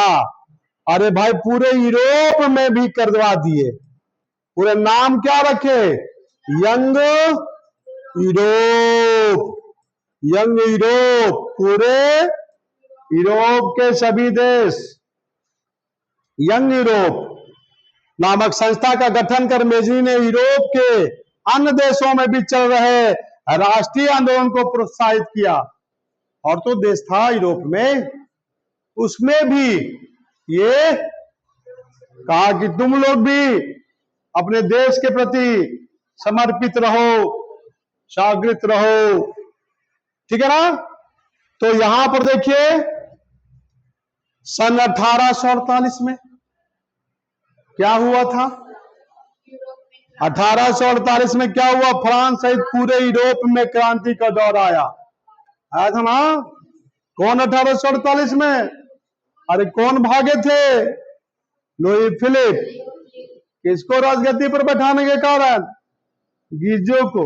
अरे भाई पूरे यूरोप में भी करवा दिए। पूरे नाम क्या रखे? Young Europe. यंग यूरोप, पूरे यूरोप के सभी देश यंग यूरोप नामक संस्था का गठन कर मेजनी ने यूरोप के अन्य देशों में भी चल रहे राष्ट्रीय आंदोलन को प्रोत्साहित किया। और तो देश था यूरोप में, उसमें भी ये कहा कि तुम लोग भी अपने देश के प्रति समर्पित रहो, जागृत रहो। ठीक है ना? तो यहां पर देखिए सन 1848 में क्या हुआ था? 1848 में क्या हुआ? फ्रांस सहित पूरे यूरोप में क्रांति का दौर आया था ना? कौन 1848 में? अरे कौन भागे थे? Louis Philippe. किसको राजगद्दी पर बैठाने के कारण? गीजो को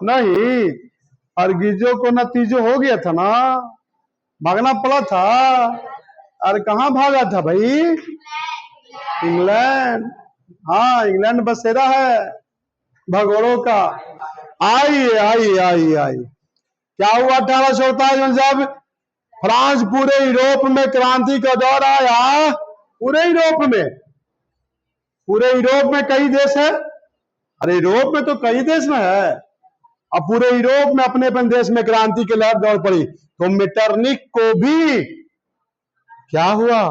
नहीं, और गीजो को नतीजो हो गया था ना, भागना पड़ा था। अरे कहां भागा था भाई? इंग्लैंड। हाँ, इंग्लैंड बसेरा है भगोड़ों का। आइए आइए आइए आइए, क्या हुआ 1848 में जब फ्रांस पूरे यूरोप में क्रांति का दौर आया? पूरे यूरोप में, पूरे यूरोप में कई देश है। अरे यूरोप में तो कई देश में है। अब पूरे यूरोप में अपने अपने देश में क्रांति की लहर दौड़ पड़ी, तो मेटरनिक को भी क्या हुआ?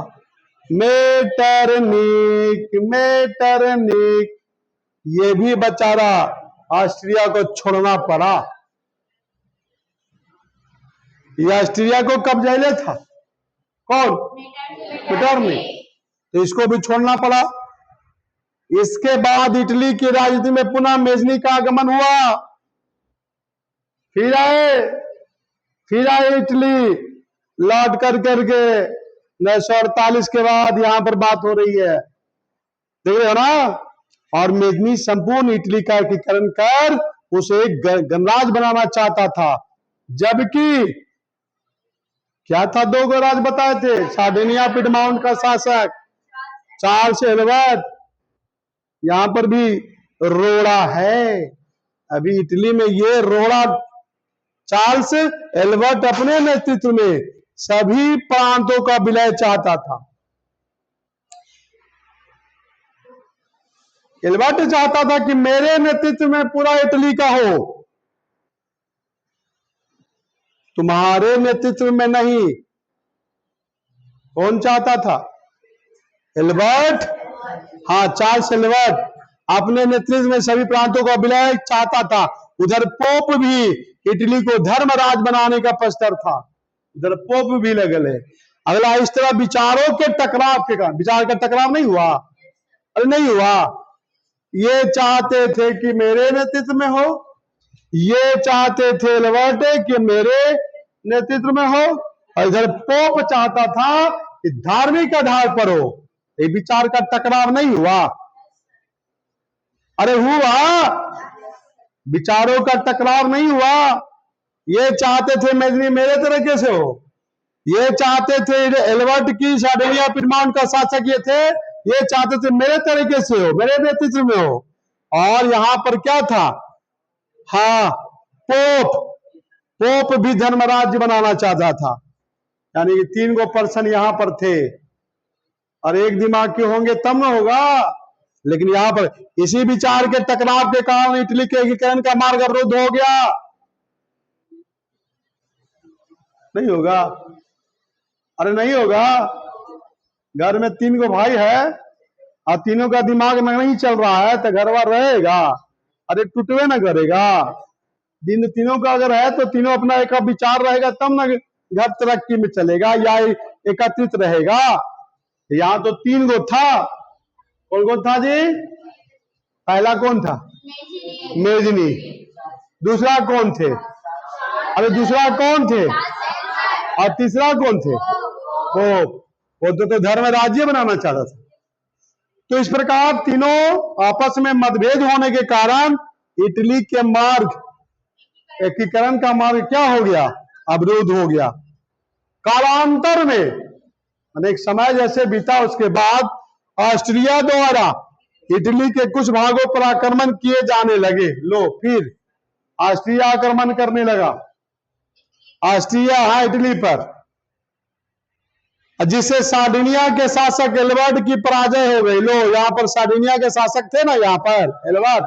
मेटरनिक, मेटरनिक ये भी बेचारा ऑस्ट्रिया को छोड़ना पड़ा। ये ऑस्ट्रिया को कब जेले था? कौन? मेटरनिक। तो इसको भी छोड़ना पड़ा। इसके बाद इटली की राजनीति में पुनः मेजनी का आगमन हुआ। फिर आए इटली लौट कर करके 1948 के बाद यहां पर बात हो रही है, देख रहे हो ना? और मेजनी संपूर्ण इटली का एकीकरण कर उसे एक गणराज्य बनाना चाहता था। जबकि क्या था? दो गणराज्य बताए थे। सार्डिनिया पिडमाउंट का शासक चार्ल्स एल्बर्ट, यहां पर भी रोड़ा है अभी इटली में। ये रोड़ा चार्ल्स एल्बर्ट अपने नेतृत्व में सभी प्रांतों का विलय चाहता था। एल्बर्ट चाहता था कि मेरे नेतृत्व में पूरा इटली का हो, तुम्हारे नेतृत्व में नहीं। कौन चाहता था? एल्बर्ट, हाँ चार्ल्स एल्बर्ट अपने नेतृत्व में सभी प्रांतों का विलय चाहता था। उधर पोप भी इटली को धर्मराज बनाने का पस्तर था, उधर पोप भी लगे है। अगला, इस तरह विचारों के टकराव के कारण, विचार का टकराव नहीं हुआ, अरे नहीं हुआ। ये चाहते थे कि मेरे नेतृत्व में हो, ये चाहते थे एल्बर्ट कि मेरे नेतृत्व में हो, और इधर पोप चाहता था कि धार्मिक आधार पर हो। ये विचार का टकराव नहीं हुआ, अरे हुआ, विचारों का टकराव नहीं हुआ। ये चाहते थे मेजनी मेरे तरीके से हो, ये चाहते थे एल्बर्ट की सार्डिनिया पिडमॉन्ट का शासक ये थे, ये चाहते थे मेरे तरीके से हो, मेरे नेतृत्व में हो। और यहां पर क्या था, हाँ पोप भी धर्मराज्य बनाना चाहता था। यानी कि 3 गो पर्सन यहां पर थे, और एक दिमाग के होंगे तब न होगा। लेकिन यहां पर इसी विचार के टकराव के कारण इटली के एकीकरण का मार्ग अवरुद्ध हो गया, नहीं होगा, अरे नहीं होगा। घर में 3 गो भाई है और तीनों का दिमाग नहीं चल रहा है तो घर बार रहेगा, अरे टूटवे ना करेगा। दिन तीनों का अगर है तो तीनों अपना एक विचार रहेगा तब ना घर तरक्की में चलेगा या एकत्रित रहेगा। यहाँ तो 3 गो था, कौन कौन था जी? पहला कौन था? मेजनी। दूसरा कौन थे? अरे दूसरा कौन थे? और तीसरा कौन थे? वो तो धर्म राज्य बनाना चाहता था। तो इस प्रकार तीनों आपस में मतभेद होने के कारण इटली के मार्ग, एकीकरण का मार्ग क्या हो गया? अवरुद्ध हो गया। कालांतर में अनेक समय जैसे बीता, उसके बाद ऑस्ट्रिया द्वारा इटली के कुछ भागों पर आक्रमण किए जाने लगे। लो फिर ऑस्ट्रिया आक्रमण करने लगा, ऑस्ट्रिया, हाँ इटली पर, जिससे सार्डिनिया के शासक एल्बर्ट की पराजय हो गई। लो यहाँ पर सार्डिनिया के शासक थे ना यहाँ पर एल्बर्ट,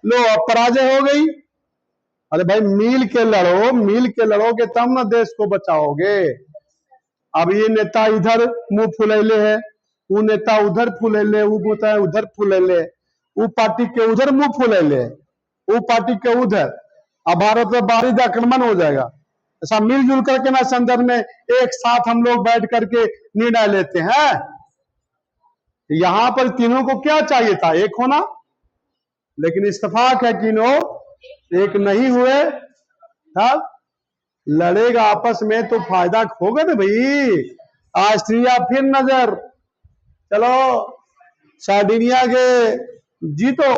लो अब पराजय हो गई। अरे भाई मिल के लड़ोगे तब ना देश को बचाओगे। अब ये नेता इधर मुंह फुलैले है, वो नेता उधर फुलैले, वो नेता उधर फुलैले, वो पार्टी के उधर मुंह फुलैले, वो पार्टी के उधर। अब भारत में बारिश आक्रमण हो जाएगा। ऐसा मिलजुल करके ना संदर्भ में एक साथ हम लोग बैठ करके निर्णय लेते हैं। यहां पर तीनों को क्या चाहिए था? एक होना, लेकिन इत्तेफाक है तीनों एक नहीं हुए। हाँ? लड़ेगा आपस में तो फायदा होगा ना भाई। ऑस्ट्रिया फिर नजर, चलो सार्डिनिया के जीतो,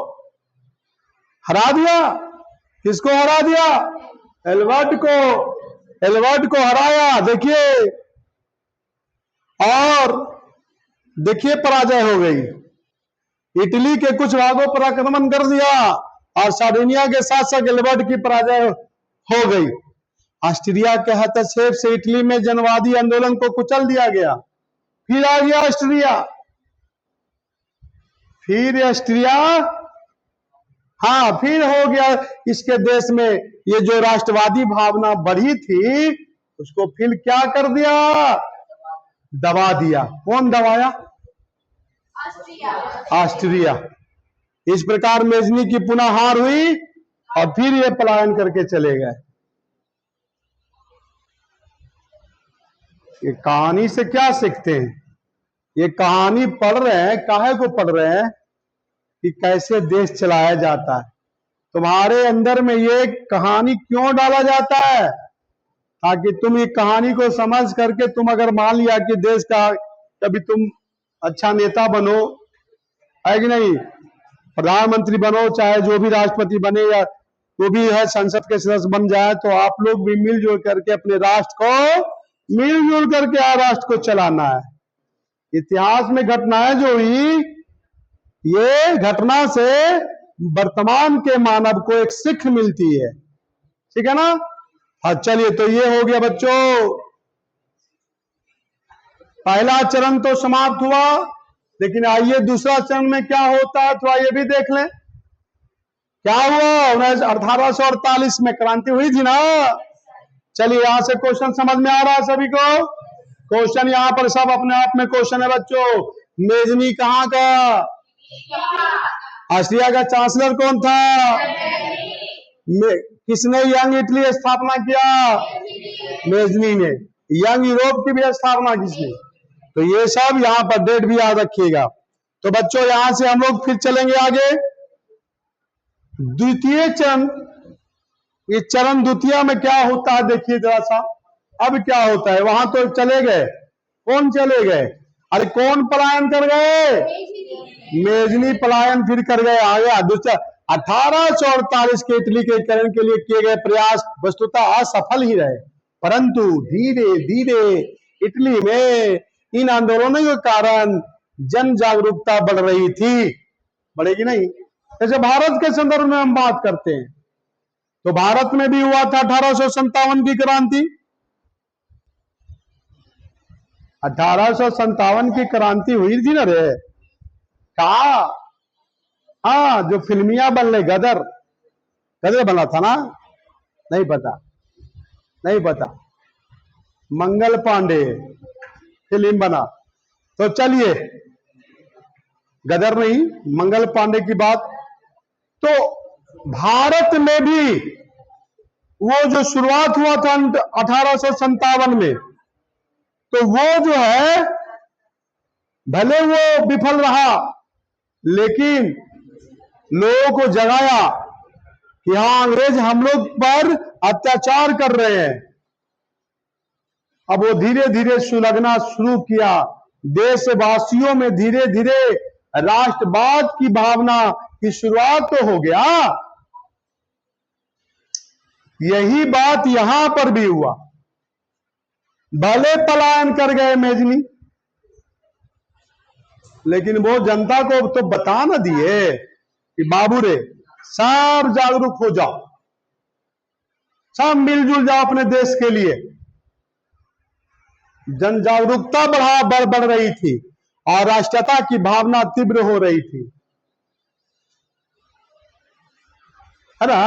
हरा दिया। किसको हरा दिया? एल्बर्ट को हराया। देखिए, और देखिए पराजय हो गई। इटली के कुछ भागों पर आक्रमण कर दिया और सार्डिनिया के शासक एल्बर्ट की पराजय हो गई। ऑस्ट्रिया के हस्तक्षेप से इटली में जनवादी आंदोलन को कुचल दिया गया। फिर आ गया ऑस्ट्रिया, हाँ फिर हो गया इसके देश में ये जो राष्ट्रवादी भावना बढ़ी थी उसको फिर क्या कर दिया? दबा दिया। कौन दबाया? ऑस्ट्रिया। इस प्रकार मेजनी की पुनः हार हुई और फिर ये पलायन करके चले गए। ये कहानी से क्या सीखते हैं? ये कहानी पढ़ रहे हैं, काहे को पढ़ रहे हैं? कि कैसे देश चलाया जाता है। तुम्हारे अंदर में ये कहानी क्यों डाला जाता है? ताकि तुम ये कहानी को समझ करके तुम अगर मान लिया कि देश का कभी तुम अच्छा नेता बनो, है कि नहीं, प्रधानमंत्री बनो, चाहे जो भी राष्ट्रपति बने या जो भी है संसद के सदस्य बन जाए, तो आप लोग भी मिलजुल करके अपने राष्ट्र को मिलजुल करके राष्ट्र को चलाना है। इतिहास में घटनाएं जो हुई, ये घटना से वर्तमान के मानव को एक सीख मिलती है। ठीक है ना? हाँ चलिए, तो ये हो गया बच्चों, पहला चरण तो समाप्त हुआ। लेकिन आइए दूसरा चरण में क्या होता है तो आइए भी देख लें। क्या हुआ? 1848 में क्रांति हुई थी ना। चलिए यहां से क्वेश्चन समझ में आ रहा है सभी को? क्वेश्चन यहाँ पर सब अपने आप में क्वेश्चन है बच्चों। मेजनी कहाँ का? ऑस्ट्रिया का चांसलर कौन था? किसने यंग इटली स्थापना किया? मेजनी ने। यंग यूरोप की भी स्थापना किसने? तो ये सब यहाँ पर डेट भी याद रखिएगा। तो बच्चों यहां से हम लोग फिर चलेंगे आगे। द्वितीय चरण, ये चरण द्वितीय में क्या होता है देखिए जरा सा। अब क्या होता है? वहां तो चले गए, कौन चले गए? अरे कौन पलायन कर गए? मेजनी पलायन फिर कर गए। आगे दूसरा 1848 के इटली के करण के लिए किए गए प्रयास वस्तुतः असफल ही रहे, परंतु धीरे धीरे इटली में इन आंदोलनों के कारण जन जागरूकता बढ़ रही थी। बढ़ेगी नहीं? जैसे भारत के संदर्भ में हम बात करते हैं तो भारत में भी हुआ था 1857 की क्रांति। 1857 की क्रांति हुई थी ना रे? कहा? हाँ, जो फिल्मिया बनने गदर गदर बना था ना? नहीं पता? नहीं पता? मंगल पांडे फिल्म बना। तो चलिए, गदर नहीं, मंगल पांडे की बात। तो भारत में भी वो जो शुरुआत हुआ था 1857 में, तो वो जो है भले वो विफल रहा, लेकिन लोगों को जगाया कि हाँ, अंग्रेज हम लोग पर अत्याचार कर रहे हैं। अब वो धीरे धीरे सुलगना शुरू किया। देशवासियों में धीरे धीरे राष्ट्रवाद की भावना की शुरुआत तो हो गया। यही बात यहां पर भी हुआ। भले पलायन कर गए मेजनी, लेकिन वो जनता को तो बता न दिए कि बाबू रे सब जागरूक हो जाओ, सब मिलजुल जाओ अपने देश के लिए। जन जागरूकता बढ़ रही थी और राष्ट्रीयता की भावना तीव्र हो रही थी, है ना?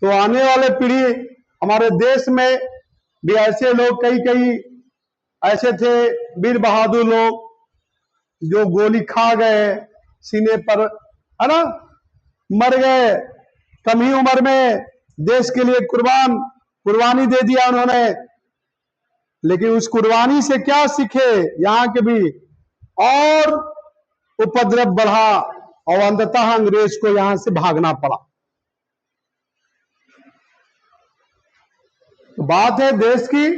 तो आने वाले पीढ़ी, हमारे देश में भी ऐसे लोग कई कई ऐसे थे वीर बहादुर लोग जो गोली खा गए सीने पर, है ना? मर गए कम ही उम्र में, देश के लिए कुर्बानी दे दिया उन्होंने। लेकिन उस कुर्बानी से क्या सीखे? यहाँ के भी और उपद्रव बढ़ा और अंततः अंग्रेज को यहां से भागना पड़ा। तो बात है देश की,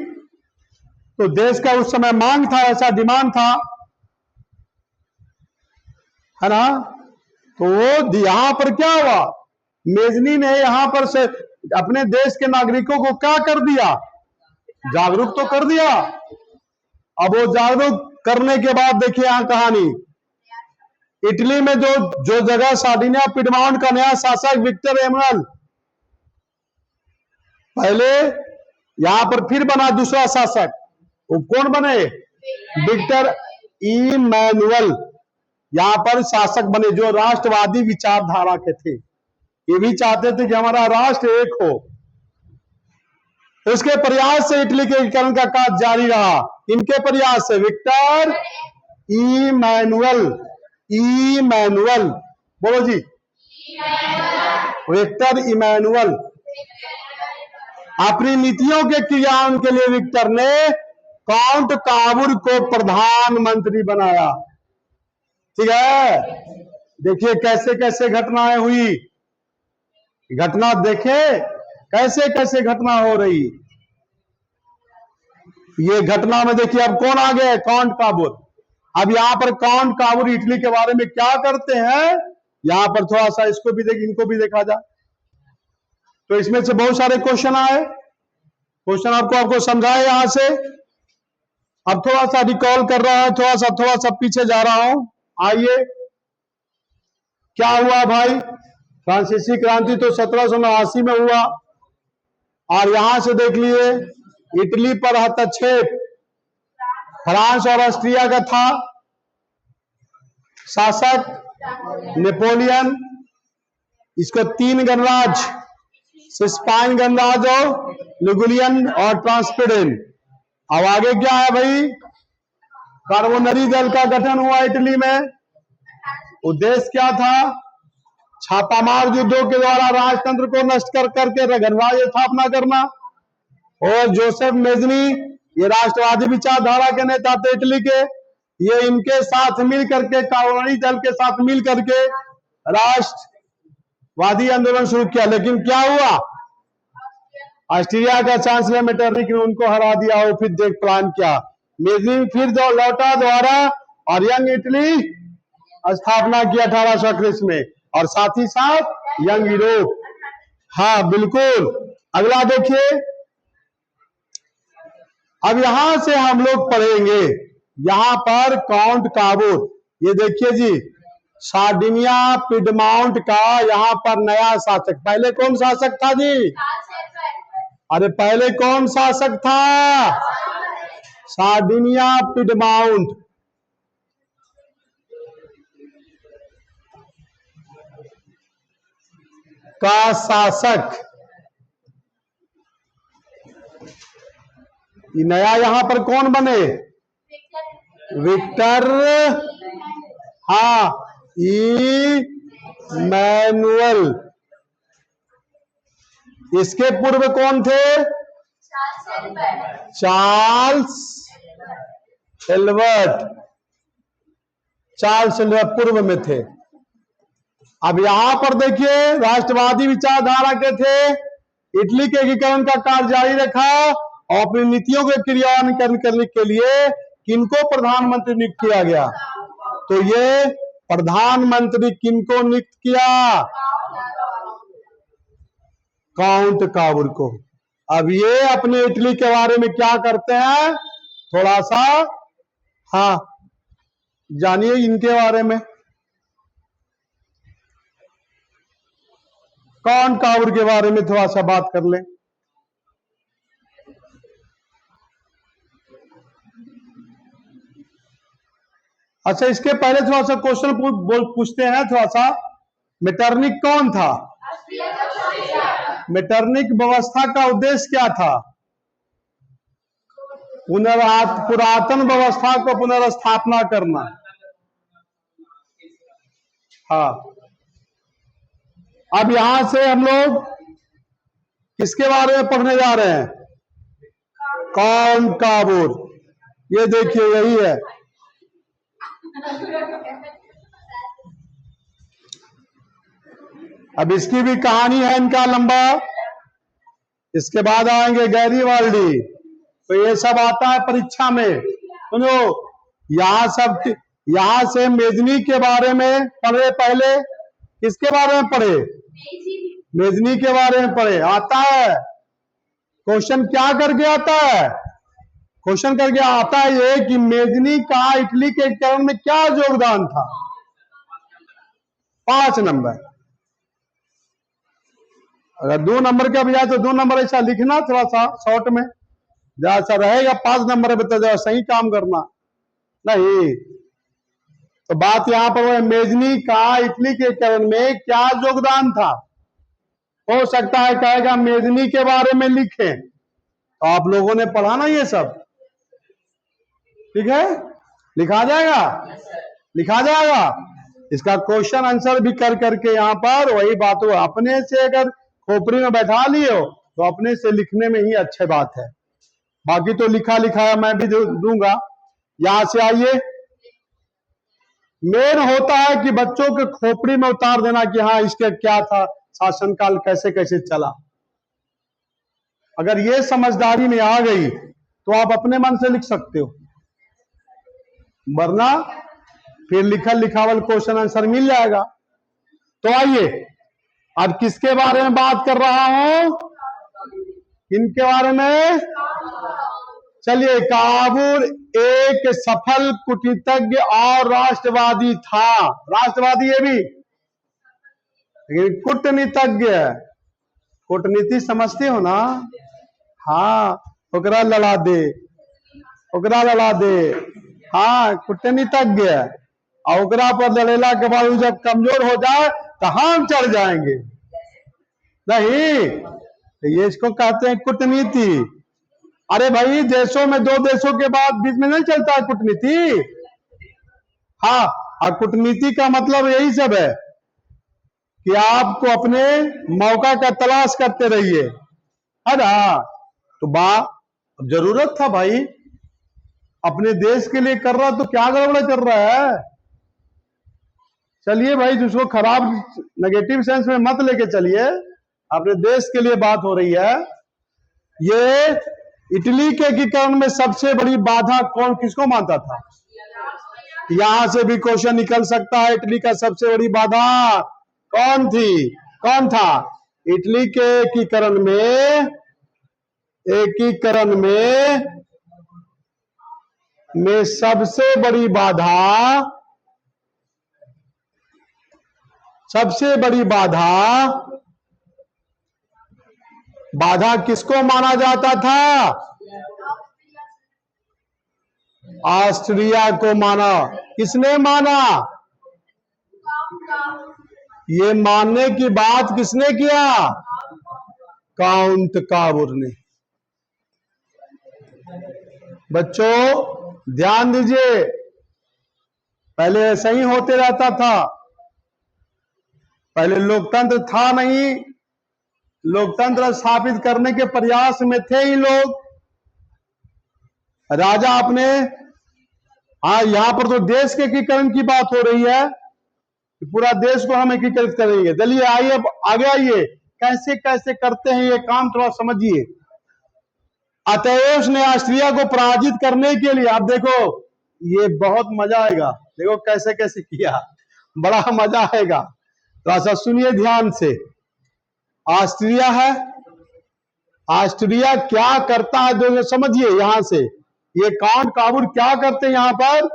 तो देश का उस समय मांग था, ऐसा डिमांड था, है ना? तो वो यहां पर क्या हुआ? मेजनी ने यहां पर से अपने देश के नागरिकों को क्या कर दिया? जागरूक तो कर दिया। अब वो जागरूक करने के बाद देखिए यहां कहानी। इटली में जो जगह सार्डिनिया पिडमाउंट का नया शासक विक्टर एमनुएल, पहले यहां पर फिर बना दूसरा शासक, वो कौन बने? विक्टर इमैनुअल यहां पर शासक बने, जो राष्ट्रवादी विचारधारा के थे। ये भी चाहते थे कि हमारा राष्ट्र एक हो। उसके प्रयास से इटली के एकीकरण का कार्य जारी रहा। इनके प्रयास से विक्टर इमैनुअल बोलो जी, विक्टर इमैनुअल अपनी नीतियों के क्रियान्वयन के लिए विक्टर ने काउंट काबुर को प्रधानमंत्री बनाया। ठीक है? देखिए कैसे कैसे घटनाएं हुई, घटना देखे कैसे कैसे घटना हो रही। ये घटना में देखिए अब कौन आ गए? काउंट काबुर। अब यहां पर काउंट काबुर इटली के बारे में क्या करते हैं, यहां पर थोड़ा सा इसको भी इनको भी देखा जाए। तो इसमें से बहुत सारे क्वेश्चन आए, क्वेश्चन आपको समझाए यहां से। अब थोड़ा सा रिकॉल कर रहा है, थोड़ा सा पीछे जा रहा हूं। आइए, क्या हुआ भाई? फ्रांसीसी क्रांति तो 1789 में हुआ, और यहां से देख लिए इटली पर हस्तक्षेप फ्रांस और ऑस्ट्रिया का था। शासक नेपोलियन, इसको 3 गणराज्य, सिस्पाइन गणराज्य और लिगुरियन और ट्रांसपेरेंट। अब आगे क्या है भाई? कार्बोनरी दल का गठन हुआ इटली में। उद्देश्य क्या था? छापामार युद्धों के द्वारा राजतंत्र को नष्ट कर करके गणराज्य स्थापना करना। और जोसेफ मेजनी, ये राष्ट्रवादी विचारधारा के नेता थे इटली के, ये इनके साथ मिल करके, कार्बोनरी दल के साथ मिल करके राष्ट्रवादी आंदोलन शुरू किया। लेकिन क्या हुआ? ऑस्ट्रिया का चांसलर मेटरनिक ने उनको हरा दिया और फिर देख प्लान किया। मेजनी फिर लौटा द्वारा और यंग इटली स्थापना किया 1831 में, और साथ ही साथ यंग यूरोप। हाँ बिल्कुल। अगला देखिए, अब यहां से हम लोग पढ़ेंगे, यहां पर काउंट काबूर, ये देखिए जी, सार्डिनिया पिडमाउंट का यहां पर नया शासक। पहले कौन शासक था जी? अरे पहले कौन शासक था? सार्डिनिया पिडमाउंट का शासक। ये नया यहां पर कौन बने? विक्टर, हाँ, इमैनुअल। इसके पूर्व कौन थे? Charles Albert. चार्ल्स एल्बर्ट पूर्व में थे। अब यहां पर देखिए, राष्ट्रवादी विचारधारा के थे, इटली के एकीकरण का कार्य जारी रखा और अपनी नीतियों के क्रियान्वयन करने के लिए किनको प्रधानमंत्री नियुक्त किया गया? तो ये प्रधानमंत्री किनको नियुक्त किया? काउंट काबूर को। अब ये अपने इटली के बारे में क्या करते हैं, थोड़ा सा हाँ जानिए इनके बारे में। काउंट काबूर के बारे में थोड़ा सा बात कर लें। अच्छा, इसके पहले थोड़ा सा क्वेश्चन पूछते हैं थोड़ा सा। मेटरनिक कौन था? मेटरनिक व्यवस्था का उद्देश्य क्या था? पुरातन व्यवस्था को पुनर्स्थापना करना। हाँ, अब यहां से हम लोग किसके बारे में पढ़ने जा रहे हैं? काउंट काबूर। ये देखिए, यही है। अब इसकी भी कहानी है इनका लंबा। इसके बाद आएंगे गैरीवाल्डी, तो ये सब आता है परीक्षा में। सुनो, यहां से मेजनी के बारे में पढ़े, पहले किसके बारे में पढ़े? मेजनी के बारे में पढ़े। आता है क्वेश्चन, क्या करके आता है? क्वेश्चन करके आता है ये कि मेजनी का इटली के एकीकरण में क्या योगदान था? 5 नंबर। अगर 2 नंबर के बजाय तो 2 नंबर ऐसा लिखना, थोड़ा सा शॉर्ट में जैसा रहेगा। 5 नंबर पे तो सही काम करना नहीं। तो बात यहां पर मेजनी का इटली के एकीकरण में क्या योगदान था? हो सकता है कहेगा मेजनी के बारे में लिखें, तो आप लोगों ने पढ़ा ना ये सब, ठीक है? लिखा जाएगा, लिखा जाएगा। इसका क्वेश्चन आंसर भी कर करके यहां पर वही बात हो, अपने से अगर खोपड़ी में बैठा लिए हो तो अपने से लिखने में ही अच्छी बात है। बाकी तो लिखा लिखाया मैं भी दूंगा। यहां से आइए, मेन होता है कि बच्चों के खोपड़ी में उतार देना कि हाँ इसके क्या था, शासनकाल कैसे कैसे चला। अगर ये समझदारी में आ गई तो आप अपने मन से लिख सकते हो, वरना फिर लिखल लिखावल क्वेश्चन आंसर मिल जाएगा। तो आइए, अब किसके बारे में बात कर रहा हूं? किनके बारे में? चलिए, काबूर एक सफल कूटनीतिज्ञ और राष्ट्रवादी था। राष्ट्रवादी ये भी, लेकिन कूटनीतिज्ञ। कूटनीति समझते हो ना? हाँ, ओकरा लड़ा दे, ओकरा लड़ा दे। हाँ, कूटनीतिज्ञ। और ओकरा पर लड़ेला के बाद जब कमजोर हो जाए तो हम चढ़ जाएंगे नहीं। तो ये इसको कहते हैं कूटनीति। अरे भाई, देशों में दो देशों के बाद बीच में नहीं चलता है कूटनीति। हाँ, और कूटनीति का मतलब यही सब है कि आपको अपने मौका का तलाश करते रहिए, है ना। तो जरूरत था भाई, अपने देश के लिए कर रहा तो क्या गड़बड़ कर रहा है। चलिए भाई, जिसको खराब नेगेटिव सेंस में मत लेके चलिए, अपने देश के लिए बात हो रही है। ये इटली के एकीकरण में सबसे बड़ी बाधा कौन किसको मानता था? यहां से भी क्वेश्चन निकल सकता है। इटली का सबसे बड़ी बाधा कौन थी, कौन था? इटली के एकीकरण में सबसे बड़ी बाधा किसको माना जाता था? ऑस्ट्रिया को माना। किसने माना? ये मानने की बात किसने किया? काउंट काबुर ने। बच्चों ध्यान दीजिए, पहले ऐसा ही होते रहता था। पहले लोकतंत्र था नहीं, लोकतंत्र स्थापित करने के प्रयास में थे ही लोग। राजा अपने, यहां पर तो देश के एकीकरण की बात हो रही है, पूरा देश को हम एकीकृत करेंगे। चलिए आइए, अब आगे आइए, कैसे कैसे करते हैं ये काम थोड़ा समझिए। अतएव ने ऑस्ट्रिया को पराजित करने के लिए, आप देखो ये बहुत मजा आएगा, देखो कैसे कैसे किया, बड़ा मजा आएगा। थोड़ा सा सुनिए ध्यान से। ऑस्ट्रिया है, ऑस्ट्रिया क्या करता है जो समझिए यहां से। ये काउंट काबुर क्या करते हैं? यहां पर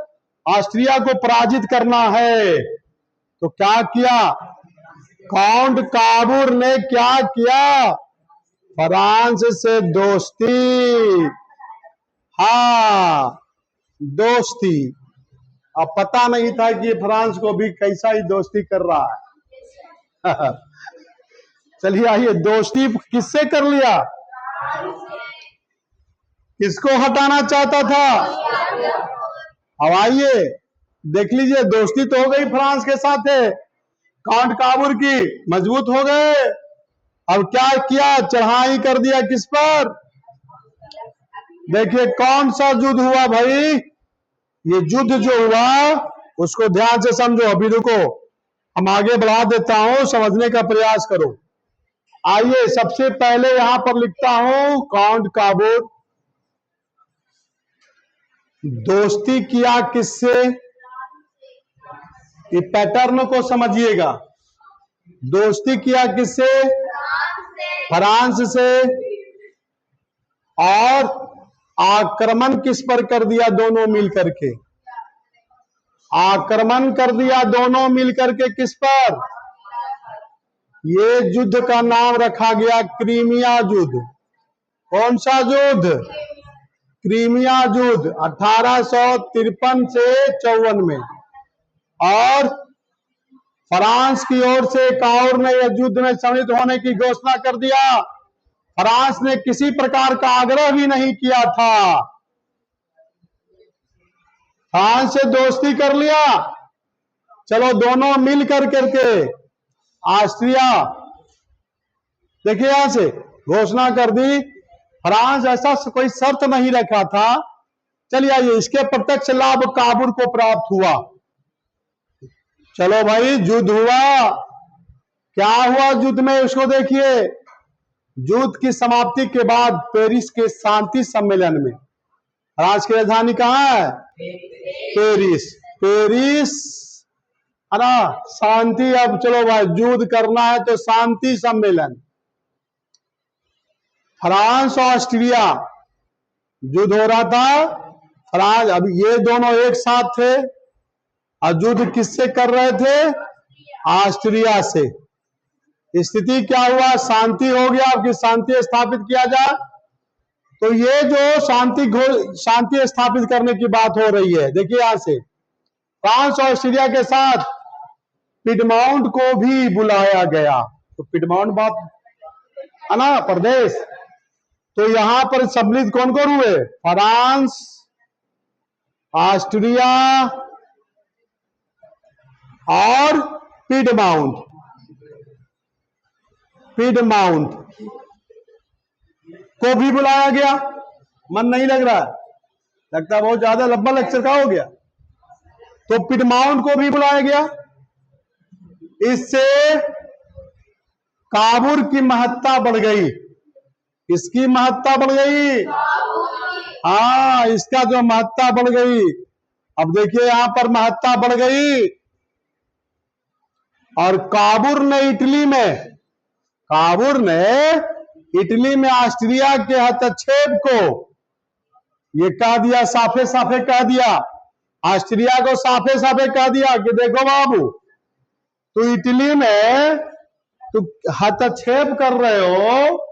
ऑस्ट्रिया को पराजित करना है, तो क्या किया काउंट काबुर ने? क्या किया? फ्रांस से दोस्ती। हाँ, दोस्ती। अब पता नहीं था कि फ्रांस को भी कैसा ही दोस्ती कर रहा है। चलिए आइए, दोस्ती किससे कर लिया? किसको हटाना चाहता था? अब आइए देख लीजिए, दोस्ती तो हो गई फ्रांस के साथ है, काउंट काबुर की, मजबूत हो गए। अब क्या किया? चढ़ाई कर दिया किस पर? देखिए कौन सा युद्ध हुआ भाई? ये युद्ध जो हुआ उसको ध्यान से समझो। अभी रुको, हम आगे बढ़ा देता हूं, समझने का प्रयास करो। आइए सबसे पहले यहां पर लिखता हूं, काउंट काबुर दोस्ती किया किससे? ये पैटर्न को समझिएगा। दोस्ती किया किससे? फ्रांस से। और आक्रमण किस पर कर दिया? दोनों मिलकर के आक्रमण कर दिया, दोनों मिलकर के किस पर? ये युद्ध का नाम रखा गया क्रीमिया युद्ध। कौन सा युद्ध? क्रीमिया युद्ध 1853 से 54 में। और फ्रांस की ओर से काउर ने यह युद्ध में सम्मिलित होने की घोषणा कर दिया। फ्रांस ने किसी प्रकार का आग्रह भी नहीं किया था, फ्रांस से दोस्ती कर लिया। चलो दोनों मिल करके ऑस्ट्रिया, देखिए यहां से घोषणा कर दी। फ्रांस ऐसा कोई शर्त नहीं रखा था। चलिए आइए, इसके प्रत्यक्ष लाभ काबुर को प्राप्त हुआ। चलो भाई, युद्ध हुआ। क्या हुआ युद्ध में उसको देखिए। युद्ध की समाप्ति के बाद पेरिस के शांति सम्मेलन में, फ्रांस की राजधानी कहां है? पेरिस। पेरिस है ना, शांति। अब चलो भाई, युद्ध करना है तो शांति सम्मेलन। फ्रांस और ऑस्ट्रिया युद्ध हो रहा था। फ्रांस, अब ये दोनों एक साथ थे और युद्ध किससे कर रहे थे? ऑस्ट्रिया से। स्थिति क्या हुआ? शांति हो गया। अब शांति स्थापित किया जाए, तो ये जो शांति स्थापित करने की बात हो रही है, देखिए यहां से फ्रांस और ऑस्ट्रिया के साथ पिडमाउंट को भी बुलाया गया। तो पिडमाउंट बात है ना, प्रदेश। तो यहां पर सम्मिलित कौन कौन हुए? फ्रांस, ऑस्ट्रिया और पिडमाउंट। पिडमाउंट को भी बुलाया गया। मन नहीं लग रहा? लगता है बहुत ज्यादा लंबा लेक्चर का हो गया। तो पिडमाउंट को भी बुलाया गया। इससे काबुल की महत्ता बढ़ गई। इसकी महत्ता बढ़ गई। हाँ, इसका जो महत्ता बढ़ गई। अब देखिए यहां पर महत्ता बढ़ गई। और काबुल ने इटली में ऑस्ट्रिया के हस्तक्षेप को ये कह दिया, साफे साफे कह दिया, ऑस्ट्रिया को साफे साफे कह दिया कि देखो बाबू, तो इटली में तो हस्तक्षेप कर रहे हो,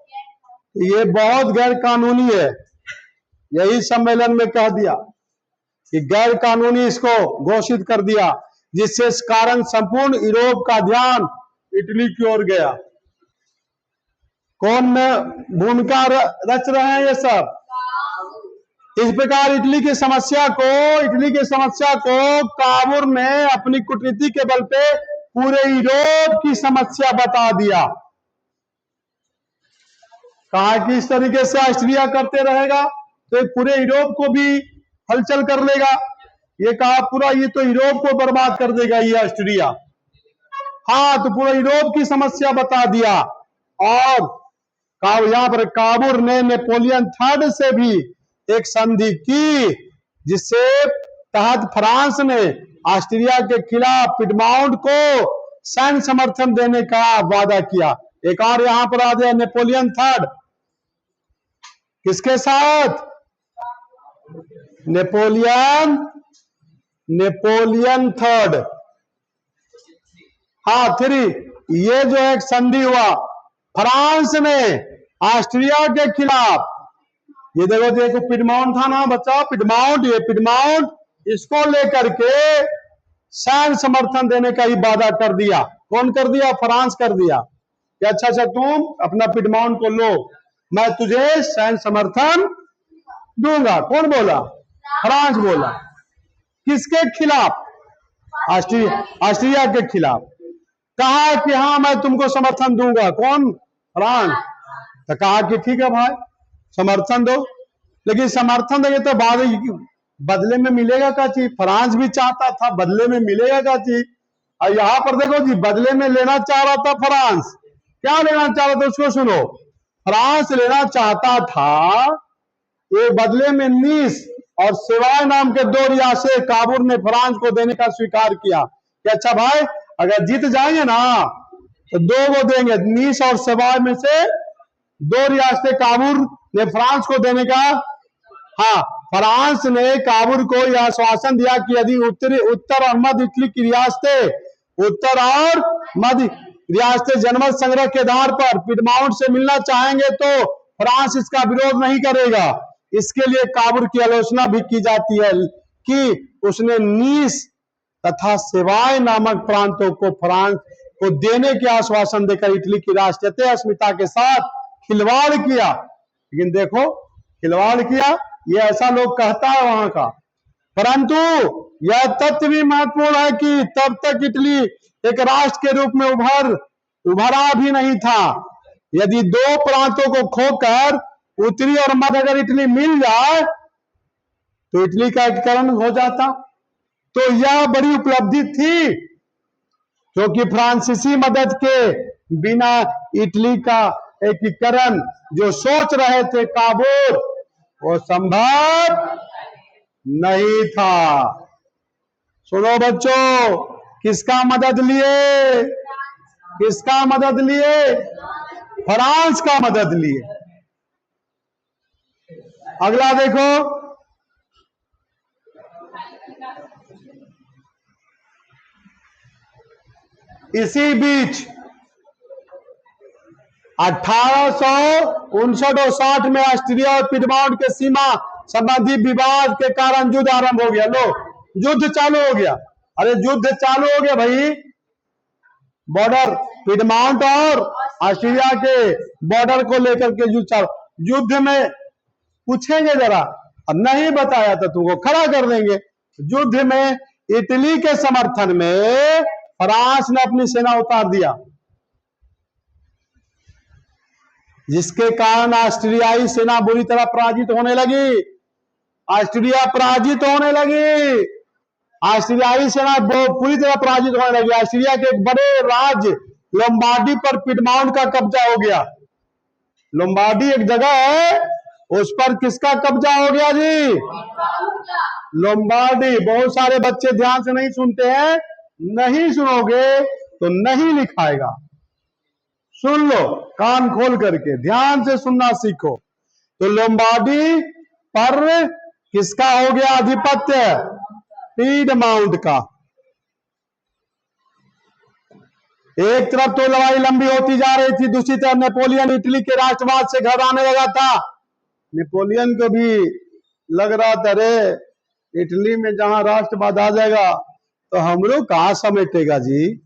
ये बहुत गैर कानूनी है। यही सम्मेलन में कह दिया कि गैर कानूनी इसको घोषित कर दिया, जिससे इस कारण संपूर्ण यूरोप का ध्यान इटली की ओर गया। कौन भूमिका रच रहे हैं ये सब? इस प्रकार इटली की समस्या को काबुल ने अपनी कूटनीति के बल पे पूरे यूरोप की समस्या बता दिया। कहा कि इस तरीके से ऑस्ट्रिया करते रहेगा तो पूरे यूरोप को भी हलचल कर लेगा। ये कहा पूरा ये तो यूरोप को बर्बाद कर देगा ये ऑस्ट्रिया। हाँ, तो पूरा यूरोप की समस्या बता दिया। और यहां पर काबुल ने नेपोलियन थर्ड से भी एक संधि की, जिससे तहत फ्रांस ने ऑस्ट्रिया के खिलाफ पिडमाउंट को सैन्य समर्थन देने का वादा किया। एक और यहां पर आ गया नेपोलियन थर्ड। किसके साथ? Napoleon third. हाँ, 3। ये जो एक संधि हुआ फ्रांस ने ऑस्ट्रिया के खिलाफ। ये देखो पिडमाउंट था ना बच्चा, पिडमाउंट इसको लेकर के सैन्य समर्थन देने का ही वादा कर दिया। कौन कर दिया? फ्रांस कर दिया कि अच्छा तुम अपना पिडमाउंट को लो, मैं तुझे सैन्य समर्थन दूंगा। कौन बोला? फ्रांस बोला। किसके खिलाफ? ऑस्ट्रिया के खिलाफ। कहा कि हाँ मैं तुमको समर्थन दूंगा। कौन? फ्रांस। तो कहा कि ठीक है भाई समर्थन दो, लेकिन समर्थन देंगे तो बाद बदले में मिलेगा क्या चीज? फ्रांस भी चाहता था बदले में मिलेगा क्या चीज। और यहां पर देखो जी, बदले में लेना चाह रहा था फ्रांस। क्या लेना चाह रहा था उसको सुनो। फ्रांस लेना चाहता था ये बदले में नीस और सेवाय नाम के 2 रियासतें काबुल ने फ्रांस को देने का स्वीकार किया कि अच्छा भाई अगर जीत जाएंगे ना तो 2 को देंगे, नीस और सेवाय में से 2 रियासतें काबुल ने फ्रांस को देने का। हाँ, फ्रांस ने काबुल को यह आश्वासन दिया कि यदि उत्तर और मध्य इटली की रियासतें जनमत संग्रह के आधार पर पिडमाउंट से मिलना चाहेंगे तो फ्रांस इसका विरोध नहीं करेगा। इसके लिए काबुल की आलोचना भी की जाती है कि उसने नीस तथा सेवाय नामक प्रांतों को फ्रांस को देने के आश्वासन देकर इटली की राष्ट्रीय अस्मिता के साथ खिलवाड़ किया। लेकिन देखो खिलवाड़ किया, ये ऐसा लोग कहता है वहां का, परंतु यह तथ्य भी महत्वपूर्ण है कि तब तक इटली एक राष्ट्र के रूप में उभरा भी नहीं था। यदि 2 प्रांतों को खोकर उत्तरी और मध्य अगर इटली मिल जाए तो इटली का एकीकरण हो जाता। तो यह बड़ी उपलब्धि थी, क्योंकि फ्रांसीसी मदद के बिना इटली का एकीकरण जो सोच रहे थे काबुल, वो संभव नहीं था। सुनो बच्चों, किसका मदद लिए? फ्रांस का मदद लिए। अगला देखो, इसी बीच 1859 और 60 में ऑस्ट्रिया और पिडमाउंट के सीमा संबंधी विवाद के कारण युद्ध आरंभ हो गया। लो, युद्ध चालू हो गया। अरे युद्ध चालू हो गया भाई। बॉर्डर पिडमाउंट और ऑस्ट्रिया के बॉर्डर को लेकर के युद्ध चालू। युद्ध में पूछेंगे जरा, अब नहीं बताया तो तुमको खड़ा कर देंगे। युद्ध में इटली के समर्थन में फ्रांस ने अपनी सेना उतार दिया, जिसके कारण ऑस्ट्रियाई सेना बुरी तरह पराजित होने लगी। ऑस्ट्रिया पराजित होने लगी, ऑस्ट्रियाई सेना पूरी तरह पराजित होने लगी। ऑस्ट्रिया के एक बड़े राज्य लोम्बार्डी पर पिडमाउंट का कब्जा हो गया। लोम्बार्डी एक जगह है, उस पर किसका कब्जा हो गया जी? लोम्बार्डी। बहुत सारे बच्चे ध्यान से नहीं सुनते हैं, नहीं सुनोगे तो नहीं लिखाएगा। सुन लो कान खोल करके, ध्यान से सुनना सीखो। तो लोम्बार्डी पर किसका हो गया आधिपत्य? पीडमाउंट का। एक तरफ तो लड़ाई लंबी होती जा रही थी, दूसरी तरफ नेपोलियन इटली के राष्ट्रवाद से घर आने लगा था। नेपोलियन को भी लग रहा था, अरे इटली में जहां राष्ट्रवाद आ जाएगा तो हम लोग कहां समेटेगा जी।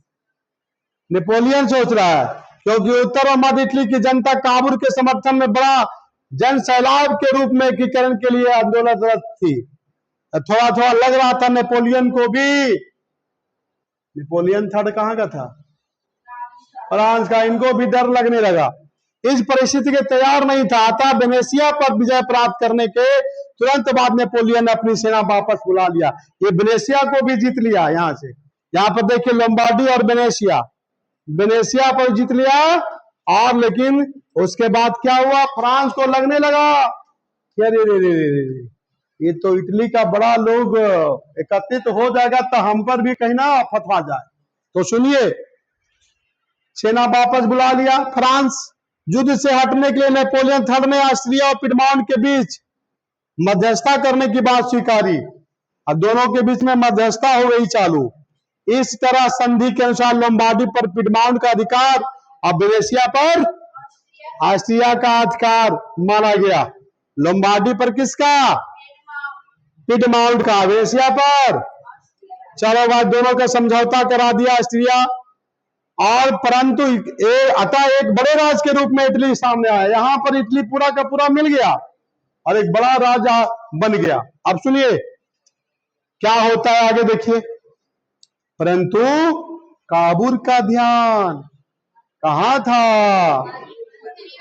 नेपोलियन सोच रहा है, क्योंकि उत्तर और मध्य इटली की जनता काबुल के समर्थन में बड़ा जन सैलाब के रूप में एकीकरण के लिए आंदोलनरत थी। थोड़ा थोड़ा लग रहा था नेपोलियन को भी। नेपोलियन थर्ड कहां का था? फ्रांस का। इनको भी डर लगने लगा, इस परिस्थिति के तैयार नहीं था। अतः वेनेशिया पर विजय प्राप्त करने के तुरंत बाद नेपोलियन ने अपनी सेना वापस बुला लिया। ये वेनेशिया को भी जीत लिया। यहां से, यहां पर देखिए लोम्बार्डी और वेनेशिया, वेनेशिया पर जीत लिया। और लेकिन उसके बाद क्या हुआ? फ्रांस को लगने लगा ये तो इटली का बड़ा लोग एकत्रित हो जाएगा, तो हम पर भी कहीं ना फतवा जाए। तो सुनिए, सेना वापस बुला लिया फ्रांस। युद्ध से हटने के लिए नेपोलियन थर्ड ने ऑस्ट्रिया और पिडमाउंट के बीच मध्यस्थता करने की बात स्वीकारी। अब दोनों के बीच में मध्यस्थता हो गई चालू। इस तरह संधि के अनुसार लोम्बार्डी पर पिडमाउंट का अधिकार और वेनेशिया पर ऑस्ट्रिया का अधिकार माना गया। लोम्बार्डी पर किसका? पिडमाउंट का। वेनेशिया पर चलो भाई, दोनों का समझौता करा दिया ऑस्ट्रिया। और परंतु अतः एक बड़े राज के रूप में इटली सामने आया। यहां पर इटली पूरा का पूरा मिल गया और एक बड़ा राजा बन गया। अब सुनिए क्या होता है आगे, देखिए। परंतु काबुल का ध्यान कहां था?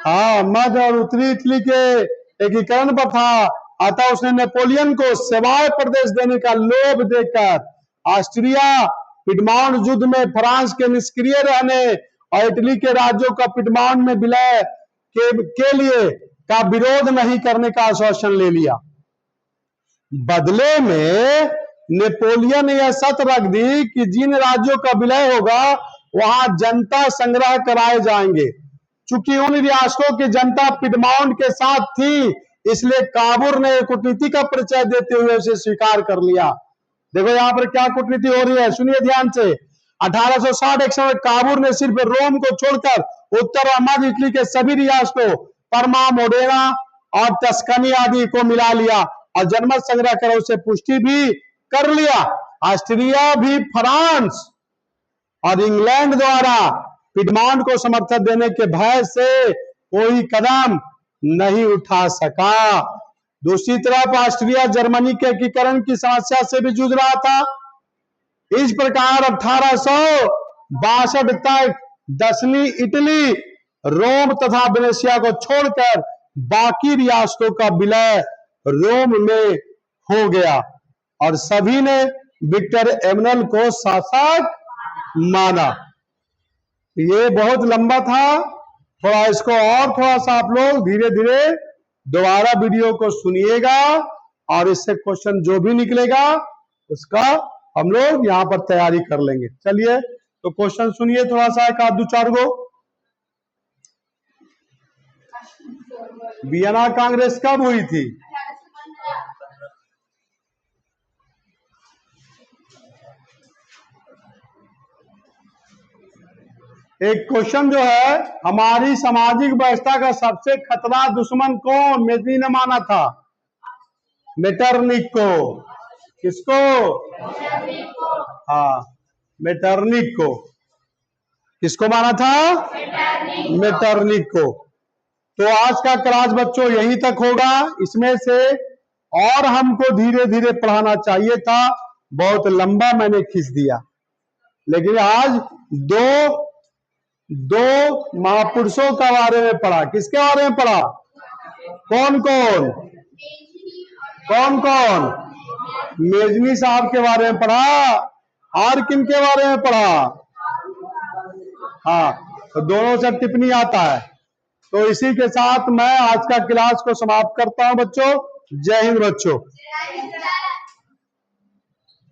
हाँ, मध्य और उत्तरी इटली के एकीकरण पर था। अतः उसने नेपोलियन को सेवाय प्रदेश देने का लोभ देकर ऑस्ट्रिया पिडमाउंट युद्ध में फ्रांस के निष्क्रिय रहने और इटली के राज्यों का पिडमाउंट में विलय के लिए का विरोध नहीं करने का आश्वासन ले लिया। बदले में नेपोलियन ने यह शर्त रख दी कि जिन राज्यों का विलय होगा वहां जनता संग्रह कराए जाएंगे। चूंकि उन रियासतों की जनता पिडमाउंट के साथ थी, इसलिए काबुल ने कूटनीति का परिचय देते हुए उसे स्वीकार कर लिया। देखो यहां पर क्या कूटनीति हो रही है, सुनिए ध्यान से। 1860 एक समय काबुल ने सिर्फ रोम को छोड़कर उत्तर और मध्य इटली के सभी रियासतों परमा, मोडेना और टस्कनी आदि को मिला लिया और जनमत संग्रह कर उसे पुष्टि भी कर लिया। ऑस्ट्रिया भी फ्रांस और इंग्लैंड द्वारा पिडमाउंट को समर्थन देने के भय से कोई कदम नहीं उठा सका। दूसरी तरफ ऑस्ट्रिया जर्मनी के एकीकरण की समस्या से भी जूझ रहा था। इस प्रकार 1862 तक दक्षिणी इटली, रोम तथा वेनेशिया को छोड़कर बाकी रियासतों का विलय रोम में हो गया और सभी ने विक्टर एमैनुअल को शासक माना। ये बहुत लंबा था, थोड़ा इसको और थोड़ा सा आप लोग धीरे धीरे दोबारा वीडियो को सुनिएगा और इससे क्वेश्चन जो भी निकलेगा उसका हम लोग यहां पर तैयारी कर लेंगे। चलिए तो क्वेश्चन सुनिए थोड़ा सा, एक आध दो चार गो। वियना कांग्रेस कब हुई थी? एक क्वेश्चन जो है, हमारी सामाजिक व्यवस्था का सबसे खतरा दुश्मन कौन मेजनी ने माना था? मेटरनिक को। किसको? हाँ, मेटरनिक को। किसको माना था? मेटरनिक को। तो आज का क्लास बच्चों यहीं तक होगा। इसमें से और हमको धीरे धीरे पढ़ाना चाहिए था, बहुत लंबा मैंने खींच दिया। लेकिन आज दो महापुरुषों के बारे में पढ़ा। किसके बारे में पढ़ा? कौन कौन कौन कौन? मेजनी साहब के बारे में पढ़ा। और किन के बारे में पढ़ा? हाँ, तो दोनों से टिप्पणी आता है। तो इसी के साथ मैं आज का क्लास को समाप्त करता हूं बच्चों। जय हिंद बच्चों।